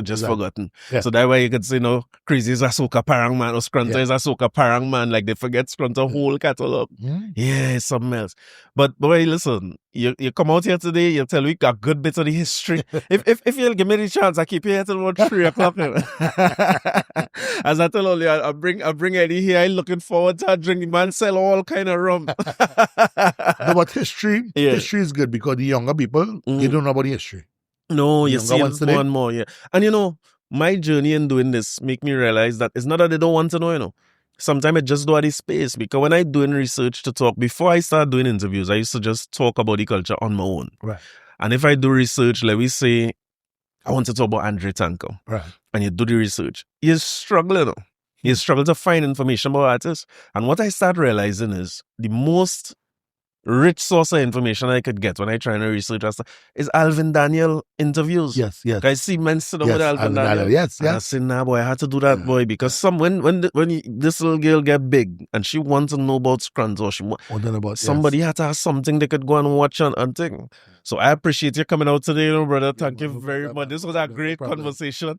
just forgotten. Yeah. So that way you could say, no, Crazy is a soca parang man or Scrunter is a soca parang man. Like they forget Scrunter whole catalog. Yeah, it's something else. But boy, listen, you come out here today, you tell me a good bit of the history. if you'll give me the chance, I keep you here till about 3 o'clock. As I tell all you, I bring Eddie here. I'm looking forward to drinking man sell all kind of rum. No, but history is good because the younger people, they don't know about the history. No, you see it more and more, yeah. And you know, my journey in doing this make me realize that it's not that they don't want to know, you know. sometimes I just do at the space. Because when I doing research to talk, before I start doing interviews, I used to just talk about the culture on my own. Right. And if I do research, let me say, I want to talk about Andre Tanko. Right. And you do the research. You're struggling. You struggle to find information about artists. And what I start realizing is the most rich source of information I could get when I try to research is Alvin Daniel interviews. Yes. I see men sit down with Alvin Daniel. Yes. And I say, nah, boy, I had to do that, boy, because when this little girl get big and she wants to know about Scrunts or somebody had to have something they could go and watch and thing. So I appreciate you coming out today, brother. Thank you very much. This was a great conversation.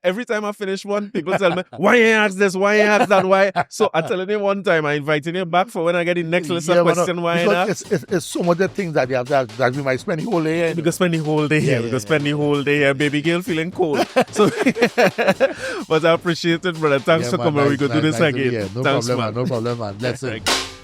Every time I finish one, people tell me, why you ask this? Why you ask that? Why? So I telling you one time, I inviting you back for when I get the next list of question. Why it's so much of things that you have that we might spend the whole day here. We could spend the whole day here. We could spend the whole day here. Baby girl feeling cold. So, but I appreciate it, brother. Thanks for coming. We could do this again. No problem, man. Let's